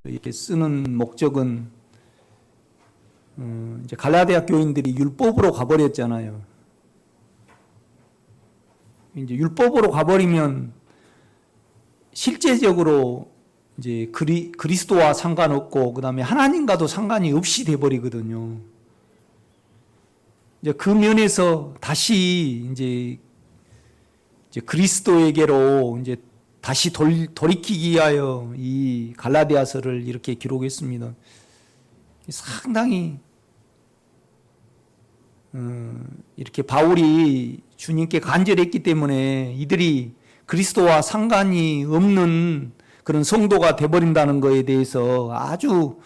이렇게 쓰는 목적은 이제 갈라디아 교인들이 율법으로 가버렸잖아요. 이제 율법으로 가버리면 실제적으로 이제 그리스도와 상관없고 그다음에 하나님과도 상관이 없이 돼 버리거든요. 이제 그 면에서 다시 이제 그리스도에게로 이제 다시 돌이키기 위하여 이 갈라디아서를 이렇게 기록했습니다. 상당히 이렇게 바울이 주님께 간절했기 때문에 이들이 그리스도와 상관이 없는 그런 성도가 되어버린다는 것에 대해서 아주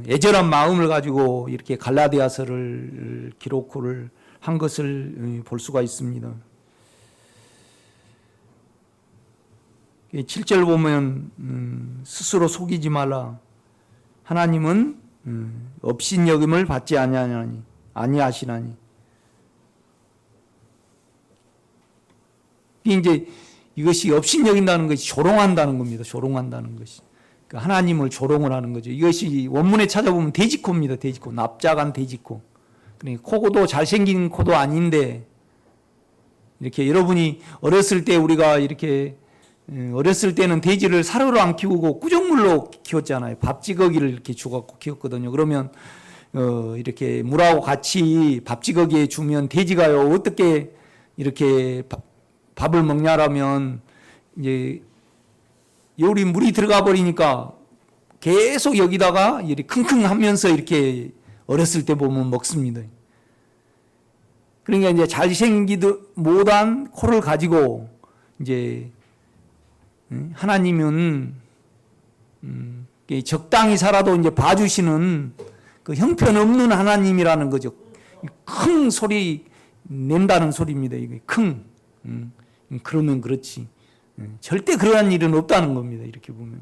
애절한 마음을 가지고 이렇게 갈라디아서를 기록을 한 것을 볼 수가 있습니다. 7절 보면 스스로 속이지 말라. 하나님은 업신여김을 받지 아니하시나니. 이제 이것이 업신여긴다는 것이 조롱한다는 겁니다. 조롱한다는 것이. 그러니까 하나님을 조롱을 하는 거죠. 이것이 원문에 찾아보면 돼지코입니다. 돼지코. 납작한 돼지코. 그러니까 코도 잘생긴 코도 아닌데 이렇게 여러분이 어렸을 때 우리가 이렇게 어렸을 때는 돼지를 사료로 안 키우고 꾸정물로 키웠잖아요. 밥지거기를 이렇게 주갖고 키웠거든요. 그러면 이렇게 물하고 같이 밥지거기에 주면 돼지가요 어떻게 이렇게 밥을 먹냐라면 이제 요리 물이 들어가 버리니까 계속 여기다가 이렇게 킁킁하면서 이렇게 어렸을 때 보면 먹습니다. 그러니까 이제 잘생기듯 못한 코를 가지고 이제 하나님은 적당히 살아도 이제 봐주시는 그 형편없는 하나님이라는 거죠. 큰 소리 낸다는 소리입니다. 이게 큰. 그러면 그렇지. 절대 그러한 일은 없다는 겁니다. 이렇게 보면.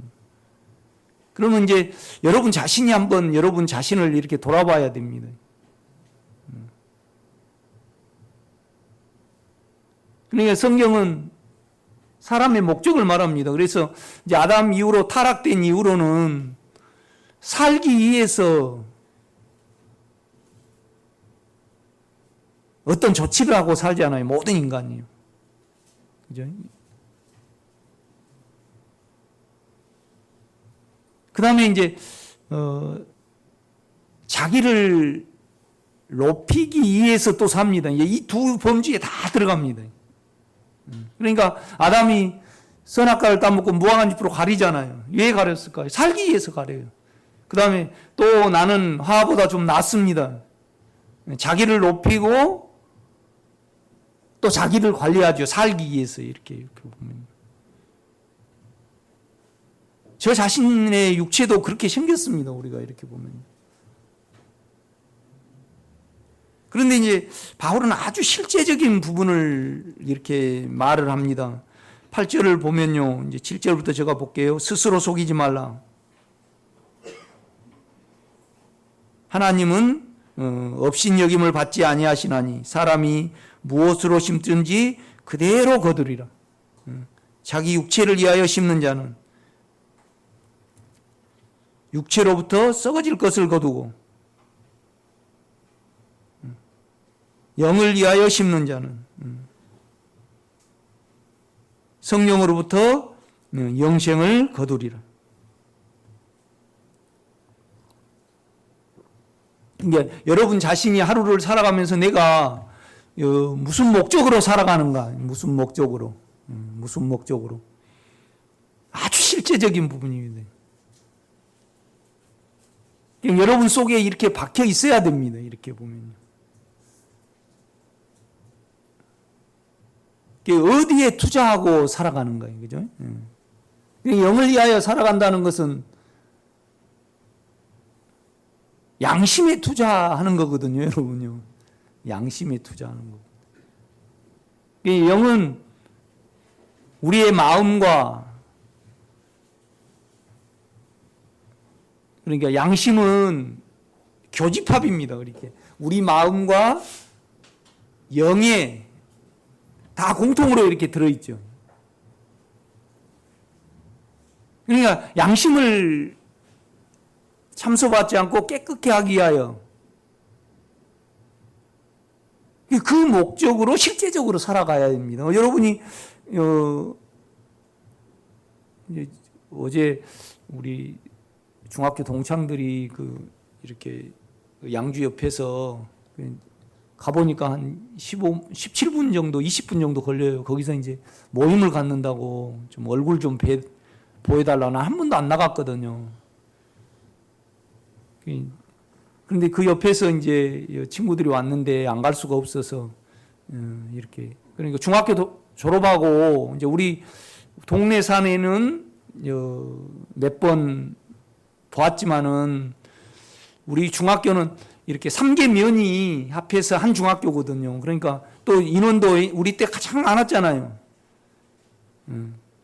그러면 이제 여러분 자신이 한번 여러분 자신을 이렇게 돌아봐야 됩니다. 그러니까 성경은 사람의 목적을 말합니다. 그래서 이제 아담 이후로 타락된 이후로는 살기 위해서 어떤 조치를 하고 살잖아요. 모든 인간이요. 그죠? 그 다음에 이제, 자기를 높이기 위해서 또 삽니다. 이 두 범주에 다 들어갑니다. 그러니까 아담이 선악과를 따먹고 무화과 잎으로 가리잖아요. 왜 가렸을까요? 살기 위해서 가려요. 그 다음에 또 나는 화보다 좀 낫습니다. 자기를 높이고 또 자기를 관리하죠. 살기 위해서 이렇게 보면. 저 자신의 육체도 그렇게 생겼습니다. 우리가 이렇게 보면. 그런데 이제 바울은 아주 실제적인 부분을 이렇게 말을 합니다. 8절을 보면요. 이제 7절부터 제가 볼게요. 스스로 속이지 말라. 하나님은 업신여김을 받지 아니하시나니 사람이 무엇으로 심든지 그대로 거두리라. 자기 육체를 위하여 심는 자는 육체로부터 썩어질 것을 거두고 영을 위하여 심는 자는 성령으로부터 영생을 거두리라. 그러니까 여러분 자신이 하루를 살아가면서 내가 무슨 목적으로 살아가는가? 무슨 목적으로? 아주 실제적인 부분입니다. 여러분 속에 이렇게 박혀 있어야 됩니다. 이렇게 보면요. 어디에 투자하고 살아가는 거예요. 그죠? 영을 위하여 살아간다는 것은 양심에 투자하는 거거든요. 여러분요. 양심에 투자하는 거. 영은 우리의 마음과 그러니까 양심은 교집합입니다. 그렇게 우리 마음과 영에 다 공통으로 이렇게 들어있죠. 그러니까 양심을 참소받지 않고 깨끗게 하기 위하여 그 목적으로 실제적으로 살아가야 됩니다. 여러분이 이제 어제 우리 중학교 동창들이 이렇게 양주 옆에서 가보니까 한 17분 정도, 20분 정도 걸려요. 거기서 이제 모임을 갖는다고 좀 얼굴 좀 보여달라고 한 번도 안 나갔거든요. 그런데 그 옆에서 이제 친구들이 왔는데 안 갈 수가 없어서 이렇게 그러니까 중학교 졸업하고 이제 우리 동네 산에는 몇 번 보았지만은 우리 중학교는 이렇게 3개 면이 합해서 한 중학교거든요. 그러니까 또 인원도 우리 때 가장 많았잖아요.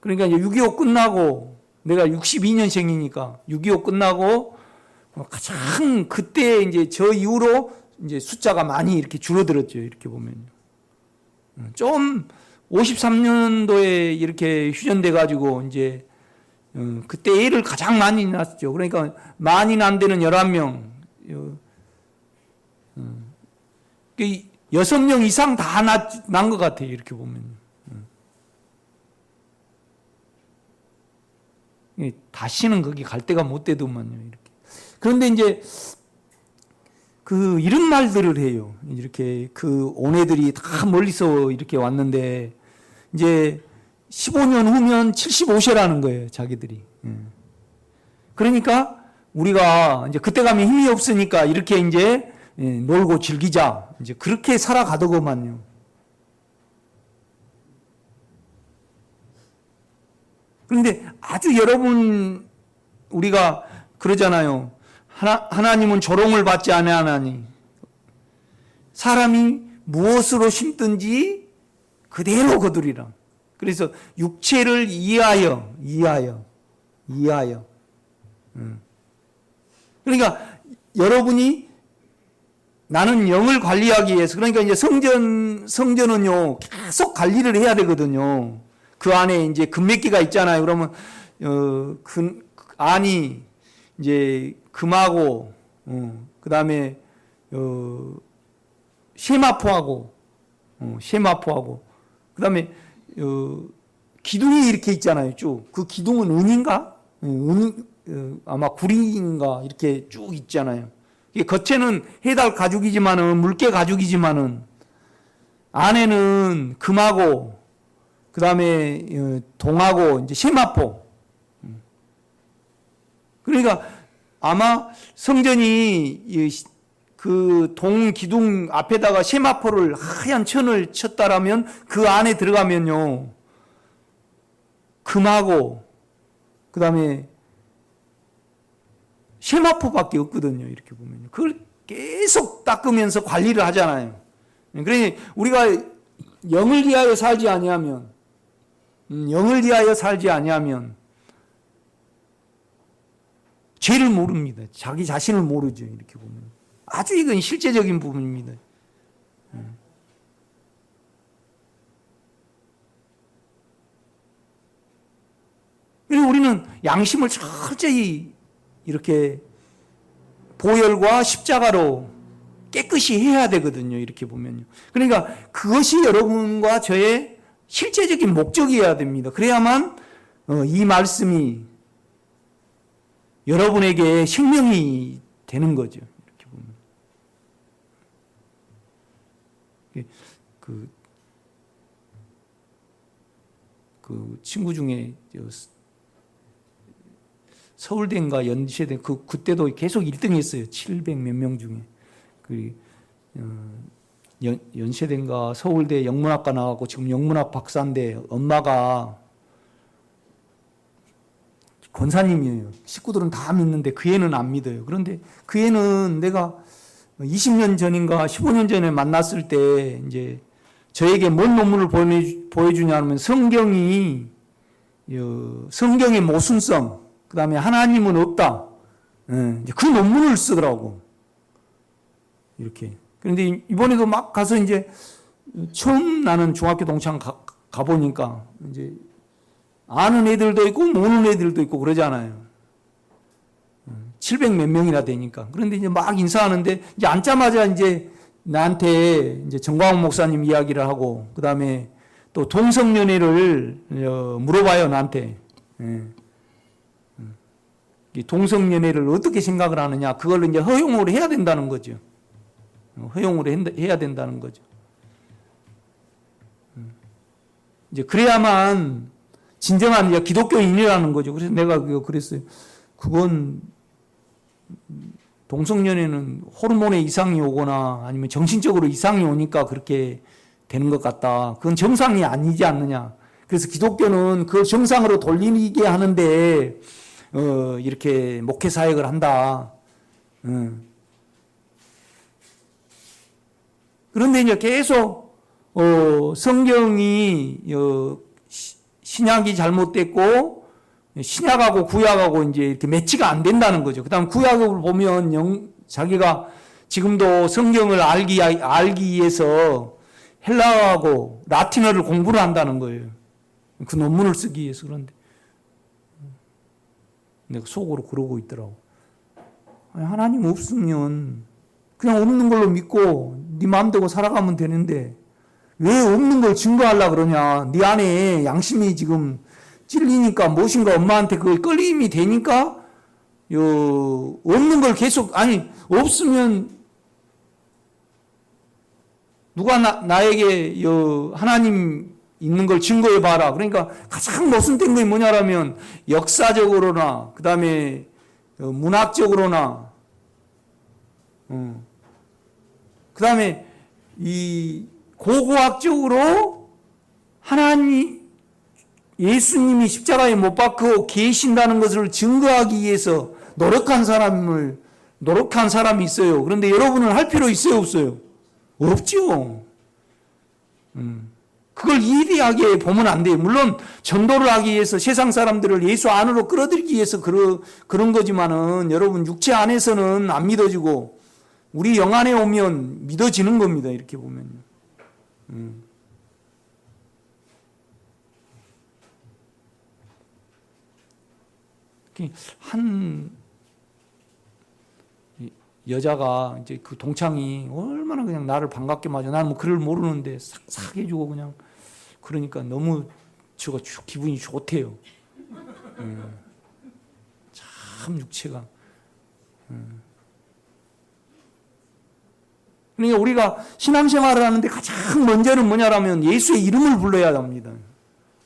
그러니까 이제 6.25 끝나고 내가 62년생이니까 6.25 끝나고 가장 그때 이제 저 이후로 이제 숫자가 많이 이렇게 줄어들었죠. 이렇게 보면 좀 53년도에 이렇게 휴전돼 가지고 이제 그때 애를 가장 많이 낳았죠. 그러니까 많이 난 데는 11명. 6명 이상 다 난 것 같아요. 이렇게 보면. 다시는 거기 갈 데가 못 되더만요. 이렇게. 그런데 이제 이런 말들을 해요. 이렇게 온 애들이 다 멀리서 이렇게 왔는데 이제 15년 후면 75세라는 거예요. 자기들이. 그러니까 우리가 이제 그때 가면 힘이 없으니까 이렇게 이제 놀고 즐기자. 이제 그렇게 살아가더구만요. 그런데 아주 여러분 우리가 그러잖아요. 하나님은 조롱을 받지 아니하나니 사람이 무엇으로 심든지 그대로 거두리라. 그래서 육체를 이해하여. 그러니까 여러분이 나는 영을 관리하기 위해서 그러니까 이제 성전은요 계속 관리를 해야 되거든요. 그 안에 이제 금메기가 있잖아요. 그러면 안이 이제 금하고 그다음에 세마포하고 그다음에 기둥이 이렇게 있잖아요. 쭉 그 기둥은 은인가? 아마 구리인가 이렇게 쭉 있잖아요. 이게 겉에는 해달 가죽이지만은 물개 가죽이지만은 안에는 금하고 그다음에 동하고 이제 세마포. 그러니까 아마 성전이 그 동 기둥 앞에다가 세마포를 하얀 천을 쳤다라면 그 안에 들어가면요 금하고 그다음에 세마포밖에 없거든요. 이렇게 보면 그걸 계속 닦으면서 관리를 하잖아요. 그러니 우리가 영을 위하여 살지 아니하면 죄를 모릅니다. 자기 자신을 모르죠. 이렇게 보면 아주 이건 실제적인 부분입니다. 그리고 우리는 양심을 철저히 이렇게 보혈과 십자가로 깨끗이 해야 되거든요. 이렇게 보면요. 그러니까 그것이 여러분과 저의 실제적인 목적이어야 됩니다. 그래야만 이 말씀이 여러분에게 생명이 되는 거죠. 이렇게 보면 그 친구 중에 서울대인가 연세대 그때도 계속 1등 했어요. 700 몇 명 중에. 연세대인가 서울대 영문학과 나가고 지금 영문학 박사인데 엄마가 권사님이에요. 식구들은 다 믿는데 그 애는 안 믿어요. 그런데 그 애는 내가 20년 전인가 15년 전에 만났을 때 이제 저에게 뭔 논문을 보여주냐 하면 성경의 모순성 그 다음에 하나님은 없다. 그 논문을 쓰더라고. 이렇게. 그런데 이번에도 막 가서 이제 처음 나는 중학교 동창 가보니까 이제 아는 애들도 있고 모르는 애들도 있고 그러잖아요. 700 몇 명이나 되니까. 그런데 이제 막 인사하는데 이제 앉자마자 이제 나한테 이제 정광훈 목사님 이야기를 하고 그다음에 또 동성연애를 물어봐요, 나한테. 예. 이 동성연애를 어떻게 생각을 하느냐. 그걸 이제 허용을 해야 된다는 거죠. 허용을 해야 된다는 거죠. 이제 그래야만 진정한 이제 기독교인이라는 거죠. 그래서 내가 그랬어요. 그건 동성연애는 호르몬에 이상이 오거나 아니면 정신적으로 이상이 오니까 그렇게 되는 것 같다. 그건 정상이 아니지 않느냐. 그래서 기독교는 그걸 정상으로 돌리게 하는데 이렇게 목회 사역을 한다. 그런데 이제 계속 성경이 신약이 잘못됐고 신약하고 구약하고 이제 이렇게 매치가 안 된다는 거죠. 그다음 구약을 보면 자기가 지금도 성경을 알기 위해서 헬라어하고 라틴어를 공부를 한다는 거예요. 그 논문을 쓰기 위해서. 그런데 내가 속으로 그러고 있더라고. 하나님 없으면 그냥 없는 걸로 믿고 네 마음대로 살아가면 되는데 왜 없는 걸 증거하려고 그러냐. 네 안에 양심이 지금 찔리니까 무엇인가 엄마한테 그걸 끌림이 되니까 없는 걸 계속 없으면 누가 나에게 하나님 있는 걸 증거해 봐라. 그러니까 가장 모순된 게 뭐냐라면 역사적으로나 그다음에 문학적으로나 그다음에 이 고고학적으로 하나님 예수님이 십자가에 못 박혀 계신다는 것을 증거하기 위해서 노력한 사람이 있어요. 그런데 여러분은 할 필요 있어요, 없어요? 없죠. 그걸 이해하게 보면 안 돼요. 물론 전도를 하기 위해서 세상 사람들을 예수 안으로 끌어들이기 위해서 그런 거지만은 여러분 육체 안에서는 안 믿어지고 우리 영 안에 오면 믿어지는 겁니다. 이렇게 보면요. 한 여자가 이제 그 동창이 얼마나 그냥 나를 반갑게 맞아. 나는 뭐 글을 모르는데 싹싹 해주고 그냥 그러니까 너무 저거 기분이 좋대요. 참 육체가. 그러니까 우리가 신앙생활을 하는데 가장 먼저는 뭐냐라면 예수의 이름을 불러야 합니다.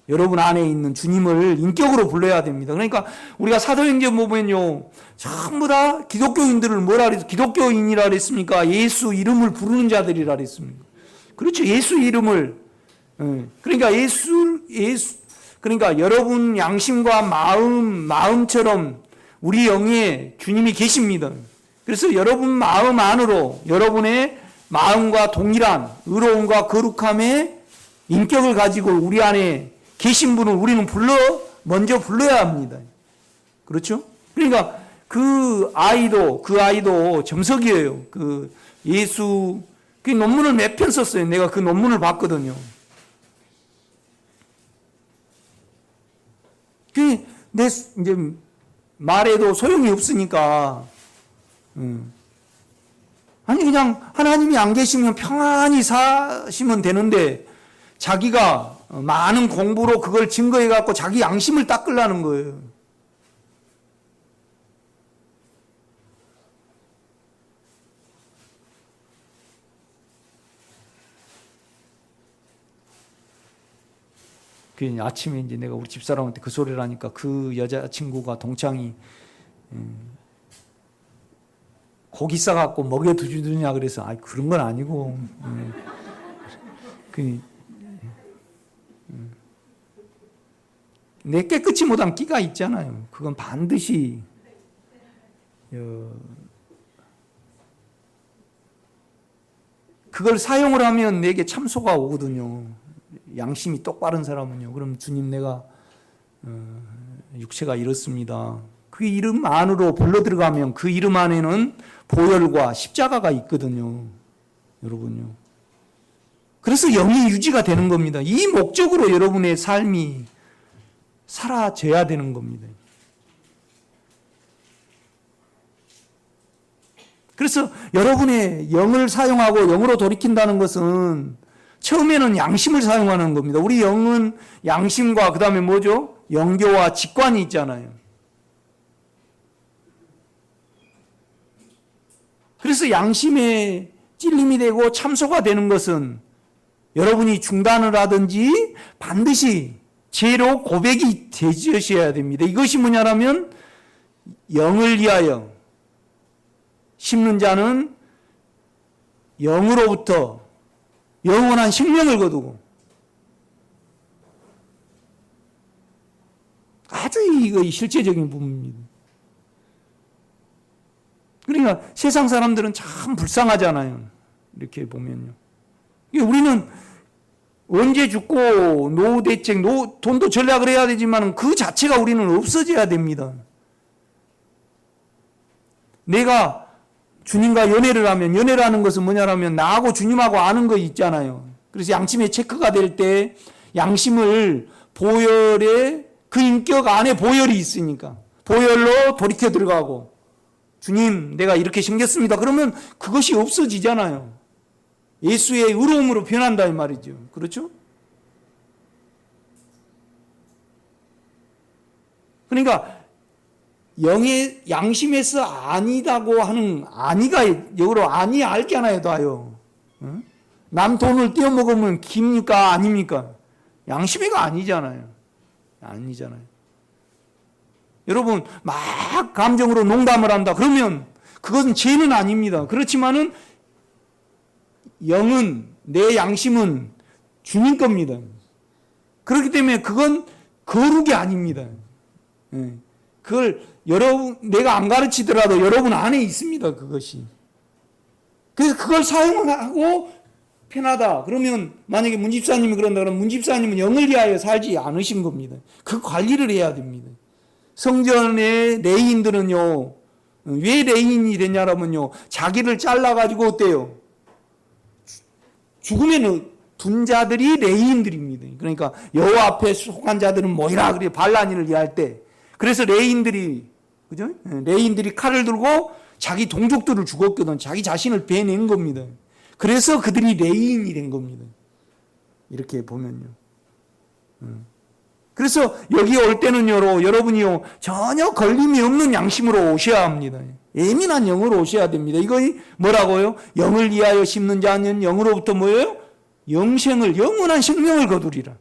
여러분 안에 있는 주님을 인격으로 불러야 됩니다. 그러니까 우리가 사도행전 보면요, 전부 다 기독교인들을 뭐라 그랬어요? 기독교인이라 그랬습니까? 예수 이름을 부르는 자들이라 그랬습니다. 그렇죠. 예수 이름을. 그러니까 그러니까 여러분 양심과 마음처럼 우리 영에 주님이 계십니다. 그래서 여러분 마음 안으로 여러분의 마음과 동일한 의로움과 거룩함의 인격을 가지고 우리 안에 계신 분을 우리는 먼저 불러야 합니다. 그렇죠? 그러니까 그 아이도 정석이에요. 그 예수, 그 논문을 몇 편 썼어요. 내가 그 논문을 봤거든요. 내 이제 말해도 소용이 없으니까, 아니 그냥 하나님이 안 계시면 평안히 사시면 되는데 자기가 많은 공부로 그걸 증거해 갖고 자기 양심을 닦으려는 거예요. 그 아침에 이제 내가 우리 집사람한테 그 소리를 하니까 그 여자친구가 동창이 고기 싸갖고 먹여주느냐 그래서 그런 건 아니고 내 깨끗이 못한 끼가 있잖아요. 그건 반드시 그걸 사용을 하면 내게 참소가 오거든요. 양심이 똑바른 사람은요. 그럼 주님 내가 육체가 이렇습니다. 그 이름 안으로 불러 들어가면 그 이름 안에는 보혈과 십자가가 있거든요. 여러분요. 그래서 영이 유지가 되는 겁니다. 이 목적으로 여러분의 삶이 사라져야 되는 겁니다. 그래서 여러분의 영을 사용하고 영으로 돌이킨다는 것은 처음에는 양심을 사용하는 겁니다. 우리 영은 양심과 그 다음에 뭐죠? 영교와 직관이 있잖아요. 그래서 양심에 찔림이 되고 참소가 되는 것은 여러분이 중단을 하든지 반드시 죄로 고백이 되셔야 됩니다. 이것이 뭐냐면 영을 위하여 심는 자는 영으로부터 영원한 생명을 거두고, 아주 이거 실제적인 부분입니다. 그러니까 세상 사람들은 참 불쌍하잖아요. 이렇게 보면요. 우리는 언제 죽고 노후 대책, 돈도 전략을 해야 되지만 그 자체가 우리는 없어져야 됩니다. 내가 주님과 연애를 하면, 연애라는 것은 뭐냐면 나하고 주님하고 아는 거 있잖아요. 그래서 양심의 체크가 될 때 양심을 보혈에, 그 인격 안에 보혈이 있으니까 보혈로 돌이켜 들어가고, 주님 내가 이렇게 생겼습니다. 그러면 그것이 없어지잖아요. 예수의 의로움으로 변한다 이 말이죠. 그렇죠? 그러니까 영의 양심에서 아니다고 하는, 아니가 영어로 아니 알잖아요. 다요. 응? 남 돈을 떼어먹으면 기입니까 아닙니까? 양심이가 아니잖아요. 아니잖아요. 여러분 막 감정으로 농담을 한다 그러면 그것은 죄는 아닙니다. 그렇지만은 영은, 내 양심은 주님 겁니다. 그렇기 때문에 그건 거룩이 아닙니다. 그걸 여러분, 내가 안 가르치더라도 여러분 안에 있습니다. 그것이. 그래서 그걸 사용하고 편하다. 그러면 만약에 문집사님이 그런다 그러면 문집사님은 영을 위하여 살지 않으신 겁니다. 그 관리를 해야 됩니다. 성전의 레인들은요, 왜 레인이 되냐면요, 자기를 잘라가지고 어때요? 죽음에 둔 자들이 레인들입니다. 그러니까 여호와 앞에 속한 자들은 모이라 그래 반란일을 위할 때. 그래서 레인들이, 그죠? 레인들이 칼을 들고 자기 동족들을 죽었거든. 자기 자신을 베낸 겁니다. 그래서 그들이 레인이 된 겁니다. 이렇게 보면요. 그래서 여기 올 때는요, 여러분이요, 전혀 걸림이 없는 양심으로 오셔야 합니다. 예민한 영으로 오셔야 됩니다. 이거 뭐라고요? 영을 위하여 심는 자는 영으로부터 뭐예요? 영생을, 영원한 생명을 거두리라.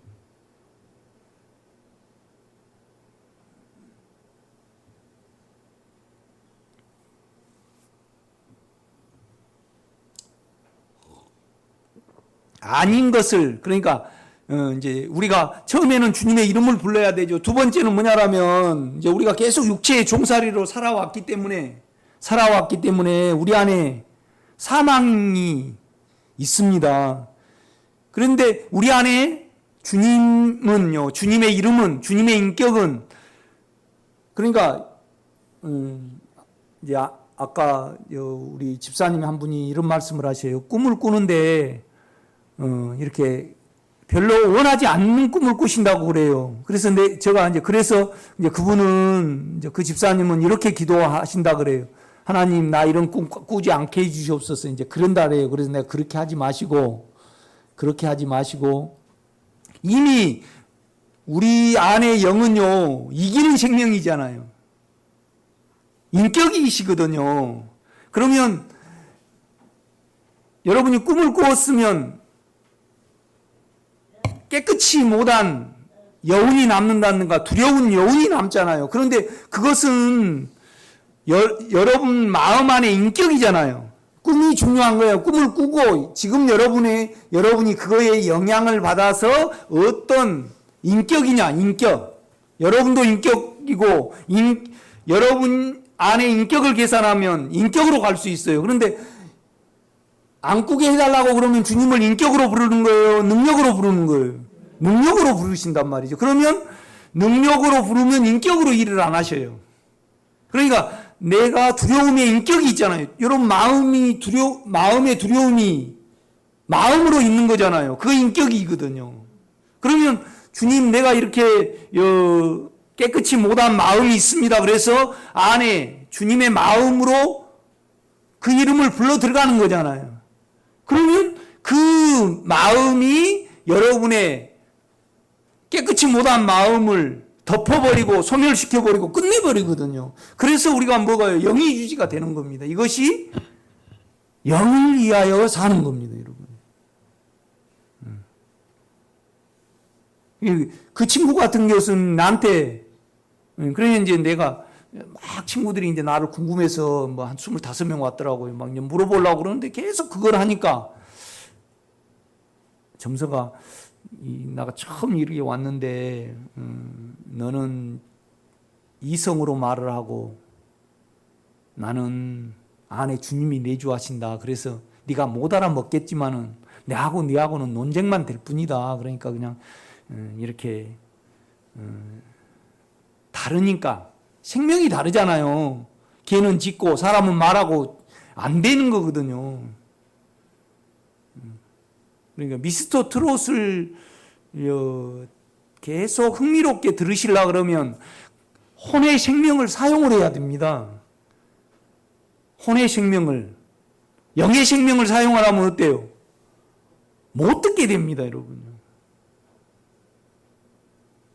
아닌 것을, 그러니까 이제 우리가 처음에는 주님의 이름을 불러야 되죠. 두 번째는 뭐냐라면 이제 우리가 계속 육체의 종살이로 살아왔기 때문에 우리 안에 사망이 있습니다. 그런데 우리 안에 주님은요, 주님의 이름은, 주님의 인격은, 그러니까 이제 아까 우리 집사님 한 분이 이런 말씀을 하셔요. 꿈을 꾸는데 이렇게 별로 원하지 않는 꿈을 꾸신다고 그래요. 그래서 제가 이제 그래서 이제 그분은, 이제 그 집사님은 이렇게 기도하신다 그래요. 하나님, 나 이런 꿈 꾸지 않게 해주시옵소서. 이제 그런다 그래요. 그래서 내가 그렇게 하지 마시고 이미 우리 안의 영은요, 이기는 생명이잖아요. 인격이시거든요. 그러면 여러분이 꿈을 꾸었으면 깨끗이 못한 여운이 남는다든가 두려운 여운이 남잖아요. 그런데 그것은 여러분 마음 안의 인격이잖아요. 꿈이 중요한 거예요. 꿈을 꾸고 지금 여러분이 그거에 영향을 받아서 어떤 인격이냐, 인격. 여러분도 인격이고, 여러분 안에 인격을 계산하면 인격으로 갈 수 있어요. 그런데 안 꾸게 해달라고 그러면 주님을 인격으로 부르는 거예요? 능력으로 부르는 거예요? 능력으로 부르신단 말이죠. 그러면 능력으로 부르면 인격으로 일을 안 하셔요. 그러니까 내가 두려움의 인격이 있잖아요. 여러분 마음의 두려움이 마음으로 있는 거잖아요. 그거 인격이거든요. 그러면 주님, 내가 이렇게 깨끗이 못한 마음이 있습니다. 그래서 안에 주님의 마음으로 그 이름을 불러 들어가는 거잖아요. 그러면 그 마음이 여러분의 깨끗이 못한 마음을 덮어버리고 소멸시켜버리고 끝내버리거든요. 그래서 우리가 뭐가요? 영의 유지가 되는 겁니다. 이것이 영을 위하여 사는 겁니다, 여러분. 그 친구 같은 것은 나한테, 그러니 이제 내가 막 친구들이 이제 나를 궁금해서 뭐 한 25명 왔더라고요. 막 물어보려고 그러는데 계속 그걸 하니까 점서가 나가 처음 이렇게 왔는데 너는 이성으로 말을 하고 나는 안에 주님이 내주하신다. 그래서 네가 못 알아먹겠지만은 내하고 네하고는 논쟁만 될 뿐이다. 그러니까 그냥 이렇게 다르니까 생명이 다르잖아요. 개는 짖고 사람은 말하고 안 되는 거거든요. 그러니까 미스터 트롯을 계속 흥미롭게 들으시려고 그러면 혼의 생명을 사용을 해야 됩니다. 혼의 생명을, 영의 생명을 사용하려면 어때요? 못 듣게 됩니다, 여러분.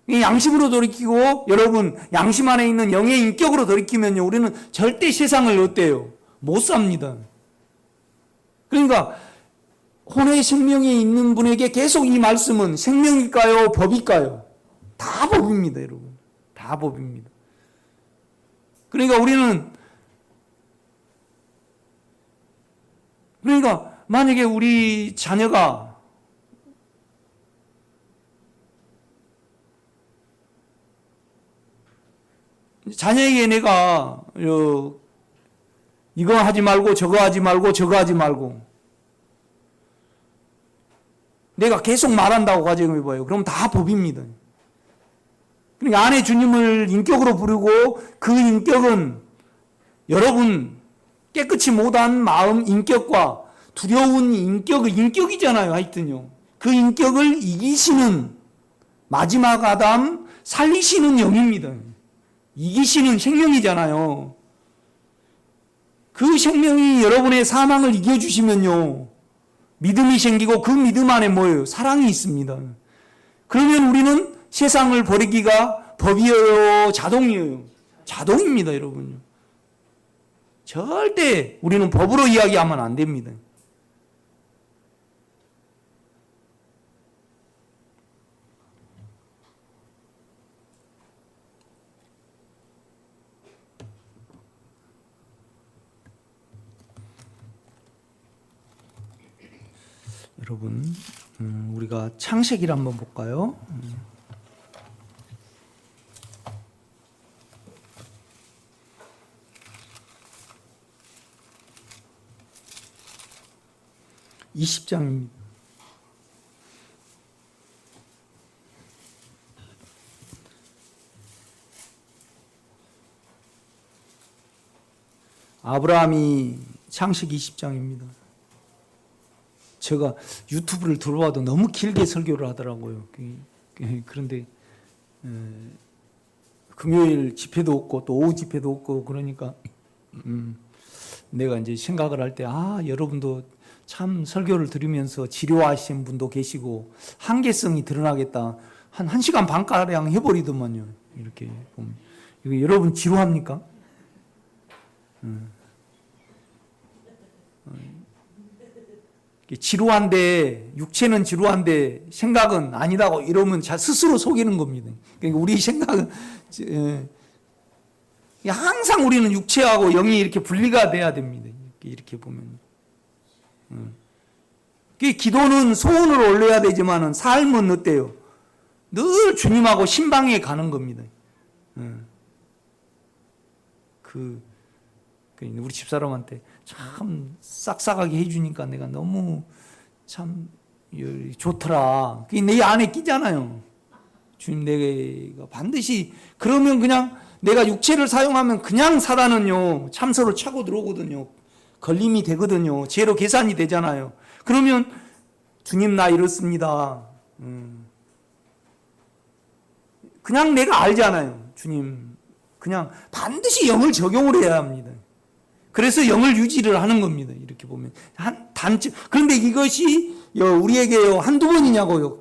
양심으로 돌이키고 여러분 양심 안에 있는 영의 인격으로 돌이키면요 우리는 절대 세상을 어때요? 못 삽니다. 그러니까 혼의 생명이 있는 분에게 계속 이 말씀은 생명일까요? 법일까요? 다 법입니다, 여러분. 다 법입니다. 그러니까 우리는 만약에 우리 자녀가 자녀에게 내가 이거 하지 말고 저거 하지 말고 저거 하지 말고 내가 계속 말한다고 가정해봐요. 그럼 다 법입니다. 그러니까 안에 주님을 인격으로 부르고 그 인격은 여러분 깨끗이 못한 마음 인격과 두려운 인격이잖아요. 하여튼요. 그 인격을 이기시는 마지막 아담 살리시는 영입니다. 이기시는 생명이잖아요. 그 생명이 여러분의 사망을 이겨주시면요. 믿음이 생기고 그 믿음 안에 뭐예요? 사랑이 있습니다. 그러면 우리는 세상을 버리기가 법이에요? 자동이에요? 자동입니다, 여러분. 절대 우리는 법으로 이야기하면 안 됩니다. 여러분, 우리가 창세기를 한번 볼까요? (20장입니다) 아브라함이 창세기 20장입니다. 제가 유튜브를 들어와도 너무 길게 설교를 하더라고요. 그런데 금요일 집회도 없고 또 오후 집회도 없고 그러니까 내가 이제 생각을 할 때 여러분도 참 설교를 들으면서 지루하신 분도 계시고 한계성이 드러나겠다. 한 1시간 반가량 해버리더만요. 이렇게 보면. 이거 여러분 지루합니까? 지루한데 육체는 지루한데 생각은 아니다고 이러면 스스로 속이는 겁니다. 그러니까 우리 생각은 항상 우리는 육체하고 영이 이렇게 분리가 돼야 됩니다. 이렇게 보면 기도는 소원을 올려야 되지만은 삶은 어때요? 늘 주님하고 신방에 가는 겁니다. 우리 집사람한테 참 싹싹하게 해주니까 내가 너무 참 좋더라. 그게 내 안에 끼잖아요. 주님 내가 반드시 그러면 그냥 내가 육체를 사용하면 그냥 사단은요 참소를 차고 들어오거든요. 걸림이 되거든요. 죄로 계산이 되잖아요. 그러면 주님 나 이렇습니다. 그냥 내가 알잖아요. 주님 그냥 반드시 영을 적용을 해야 합니다. 그래서 영을 유지를 하는 겁니다. 이렇게 보면. 그런데 이것이 우리에게 한두 번이냐고요.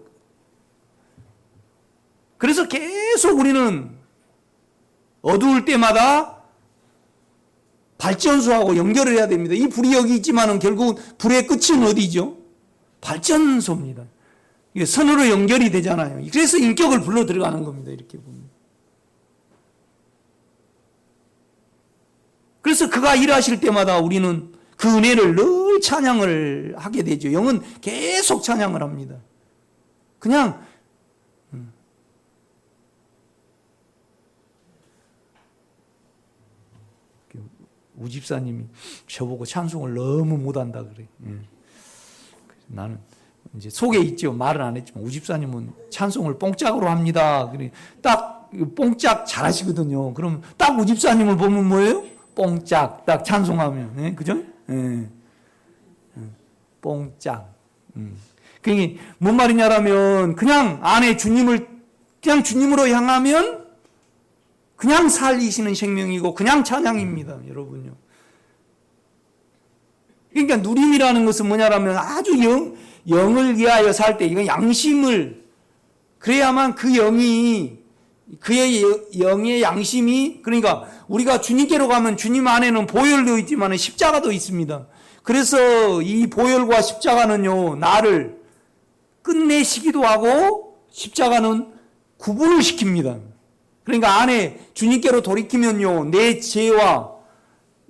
그래서 계속 우리는 어두울 때마다 발전소하고 연결을 해야 됩니다. 이 불이 여기 있지만은 결국 불의 끝은 어디죠? 발전소입니다. 이게 선으로 연결이 되잖아요. 그래서 인격을 불러 들어가는 겁니다. 이렇게 보면. 그래서 그가 일하실 때마다 우리는 그 은혜를 늘 찬양을 하게 되죠. 영은 계속 찬양을 합니다. 그냥 우 집사님이 저보고 찬송을 너무 못한다 그래. 나는 이제 속에 있죠. 말은 안 했지만 우 집사님은 찬송을 뽕짝으로 합니다. 그래 딱 뽕짝 잘하시거든요. 그럼 딱 우 집사님을 보면 뭐예요? 뽕짝 딱 찬송하면, 그죠? 뽕짝. 그게 뭔 말이냐라면 그냥 안에 주님을 그냥 주님으로 향하면 그냥 살리시는 생명이고 그냥 찬양입니다, 여러분요. 그러니까 누림이라는 것은 뭐냐라면 아주 영을 위하여 살 때 이건 양심을 그래야만 그 영이 그의 영의 양심이 그러니까 우리가 주님께로 가면 주님 안에는 보혈도 있지만 십자가도 있습니다. 그래서 이 보혈과 십자가는요 나를 끝내시기도 하고 십자가는 구분을 시킵니다. 그러니까 안에 주님께로 돌이키면요 내 죄와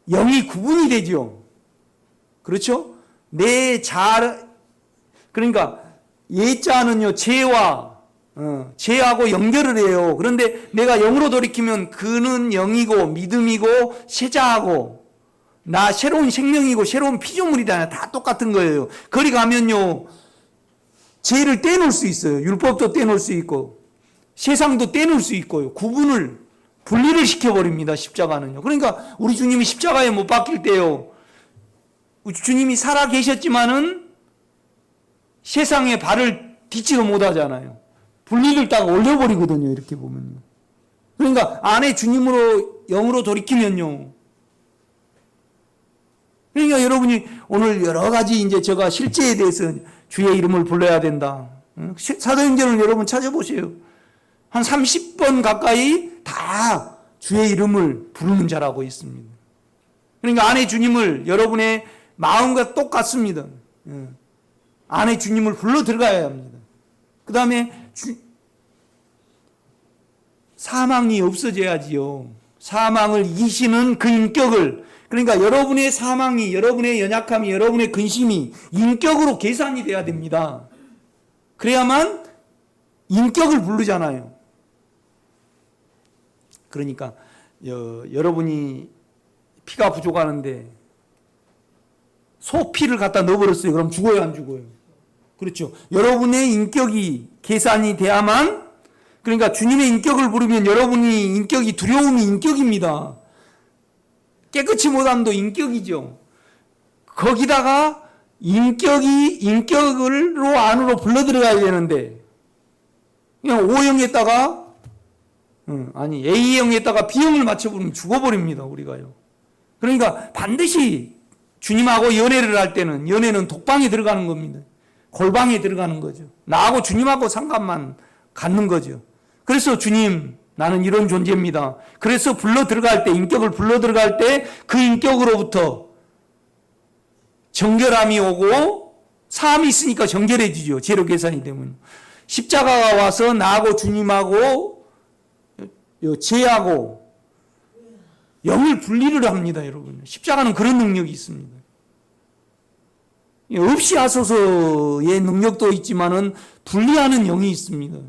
영이 구분이 되죠. 그렇죠? 그러니까 예자는요 죄하고 연결을 해요. 그런데 내가 영으로 돌이키면 그는 영이고 믿음이고 세자하고 나 새로운 생명이고 새로운 피조물이다. 다 똑같은 거예요. 거리 가면요 죄를 떼놓을 수 있어요. 율법도 떼놓을 수 있고 세상도 떼놓을 수 있고요. 분리를 시켜버립니다. 십자가는요. 그러니까 우리 주님이 십자가에 못 박힐 때요 주님이 살아 계셨지만은 세상에 발을 딛지도 못하잖아요. 분리를 딱 올려버리거든요. 이렇게 보면요. 그러니까 안에 주님으로 영으로 돌이키면요. 그러니까 여러분이 오늘 여러 가지 이제 제가 실제에 대해서 주의 이름을 불러야 된다. 사도행전을 여러분 찾아보세요. 한 30번 가까이 다 주의 이름을 부르는 자라고 있습니다. 그러니까 안에 주님을 여러분의 마음과 똑같습니다. 안에 주님을 불러 들어가야 합니다. 그 다음에 사망이 없어져야지요. 사망을 이기시는 그 인격을 그러니까 여러분의 사망이 여러분의 연약함이 여러분의 근심이 인격으로 계산이 돼야 됩니다. 그래야만 인격을 부르잖아요. 그러니까 여러분이 피가 부족하는데 소피를 갖다 넣어버렸어요. 그럼 죽어요, 안 죽어요? 그렇죠. 여러분의 인격이 계산이 돼야만 그러니까 주님의 인격을 부르면 여러분이 인격이 두려움이 인격입니다. 깨끗이 못함도 인격이죠. 거기다가 인격으로 안으로 불러 들어가야 되는데 그냥 O형에다가 A형에다가 B형을 맞춰버리면 죽어버립니다. 우리가요. 그러니까 반드시 주님하고 연애를 할 때는 연애는 독방에 들어가는 겁니다. 골방에 들어가는 거죠. 나하고 주님하고 상관만 갖는 거죠. 그래서 주님 나는 이런 존재입니다. 그래서 불러 들어갈 때 인격을 불러 들어갈 때 그 인격으로부터 정결함이 오고 사함이 있으니까 정결해지죠. 죄로 계산이 되면. 십자가가 와서 나하고 주님하고 죄하고 영을 분리를 합니다. 여러분. 십자가는 그런 능력이 있습니다. 없이 하소서의 능력도 있지만은 분리하는 영이 있습니다.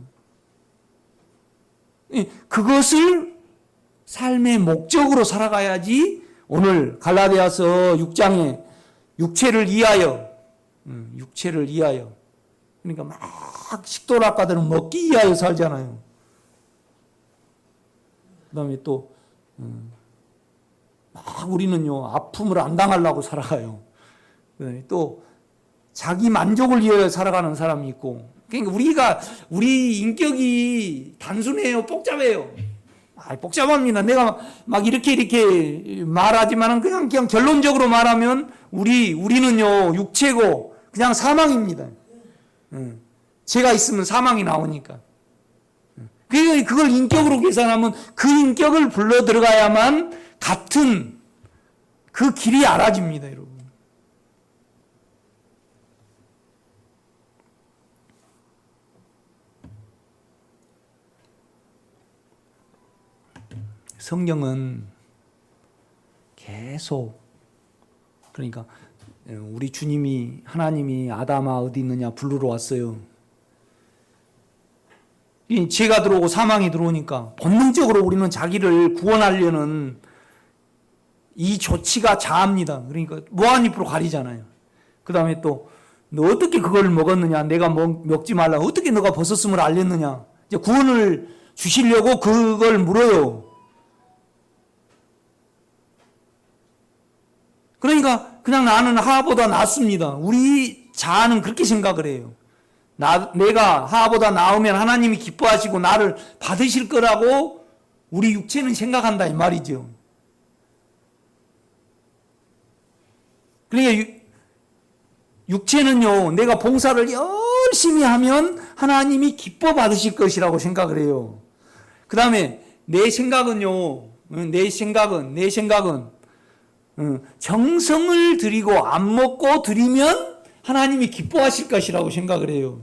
그것을 삶의 목적으로 살아가야지 오늘 갈라디아서 6장에 육체를 이하여 그러니까 막 식도락가들은 먹기 위하여 살잖아요. 그 다음에 또 막 우리는요 아픔을 안 당하려고 살아가요. 또 자기 만족을 위하여 살아가는 사람이 있고 그러니까 우리 인격이 단순해요, 복잡해요. 복잡합니다. 내가 막 이렇게 말하지만은 그냥 결론적으로 말하면 우리는요, 육체고 그냥 사망입니다. 죄가 있으면 사망이 나오니까. 그걸 인격으로 계산하면 그 인격을 불러 들어가야만 같은 그 길이 알아집니다, 여러분. 성경은 계속, 그러니까 우리 주님이, 하나님이 아담아 어디 있느냐 부르러 왔어요. 이 죄가 들어오고 사망이 들어오니까 본능적으로 우리는 자기를 구원하려는 이 조치가 자합니다. 그러니까 무한잎으로 가리잖아요. 그 다음에 또 너 어떻게 그걸 먹었느냐, 내가 먹지 말라, 어떻게 너가 벗었음을 알렸느냐, 이제 구원을 주시려고 그걸 물어요. 그러니까 그냥 나는 하하보다 낫습니다. 우리 자아는 그렇게 생각을 해요. 내가 하하보다 나으면 하나님이 기뻐하시고 나를 받으실 거라고 우리 육체는 생각한다 이 말이죠. 그러니까 육체는요, 내가 봉사를 열심히 하면 하나님이 기뻐 받으실 것이라고 생각을 해요. 그 다음에 내 생각은요, 내 생각은 정성을 들이고 안 먹고 드리면 하나님이 기뻐하실 것이라고 생각을 해요.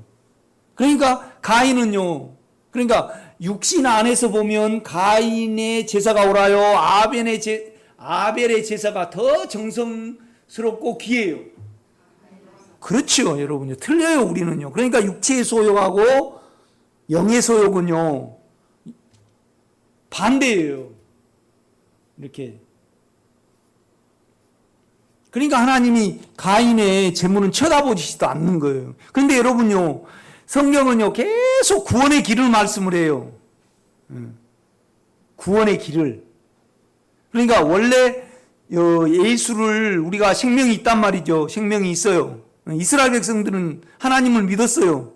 그러니까 가인은요, 그러니까 육신 안에서 보면 가인의 제사가 옳아요, 아벨의 제사가 더 정성스럽고 귀해요. 그렇죠, 여러분요. 틀려요, 우리는요. 그러니까 육체의 소욕하고 영의 소욕은요, 반대예요. 이렇게. 그러니까 하나님이 가인의 재물은 쳐다보지도 않는 거예요. 그런데 여러분요, 성경은요, 계속 구원의 길을 말씀을 해요. 구원의 길을. 그러니까 원래 예수를 우리가 생명이 있단 말이죠. 생명이 있어요. 이스라엘 백성들은 하나님을 믿었어요.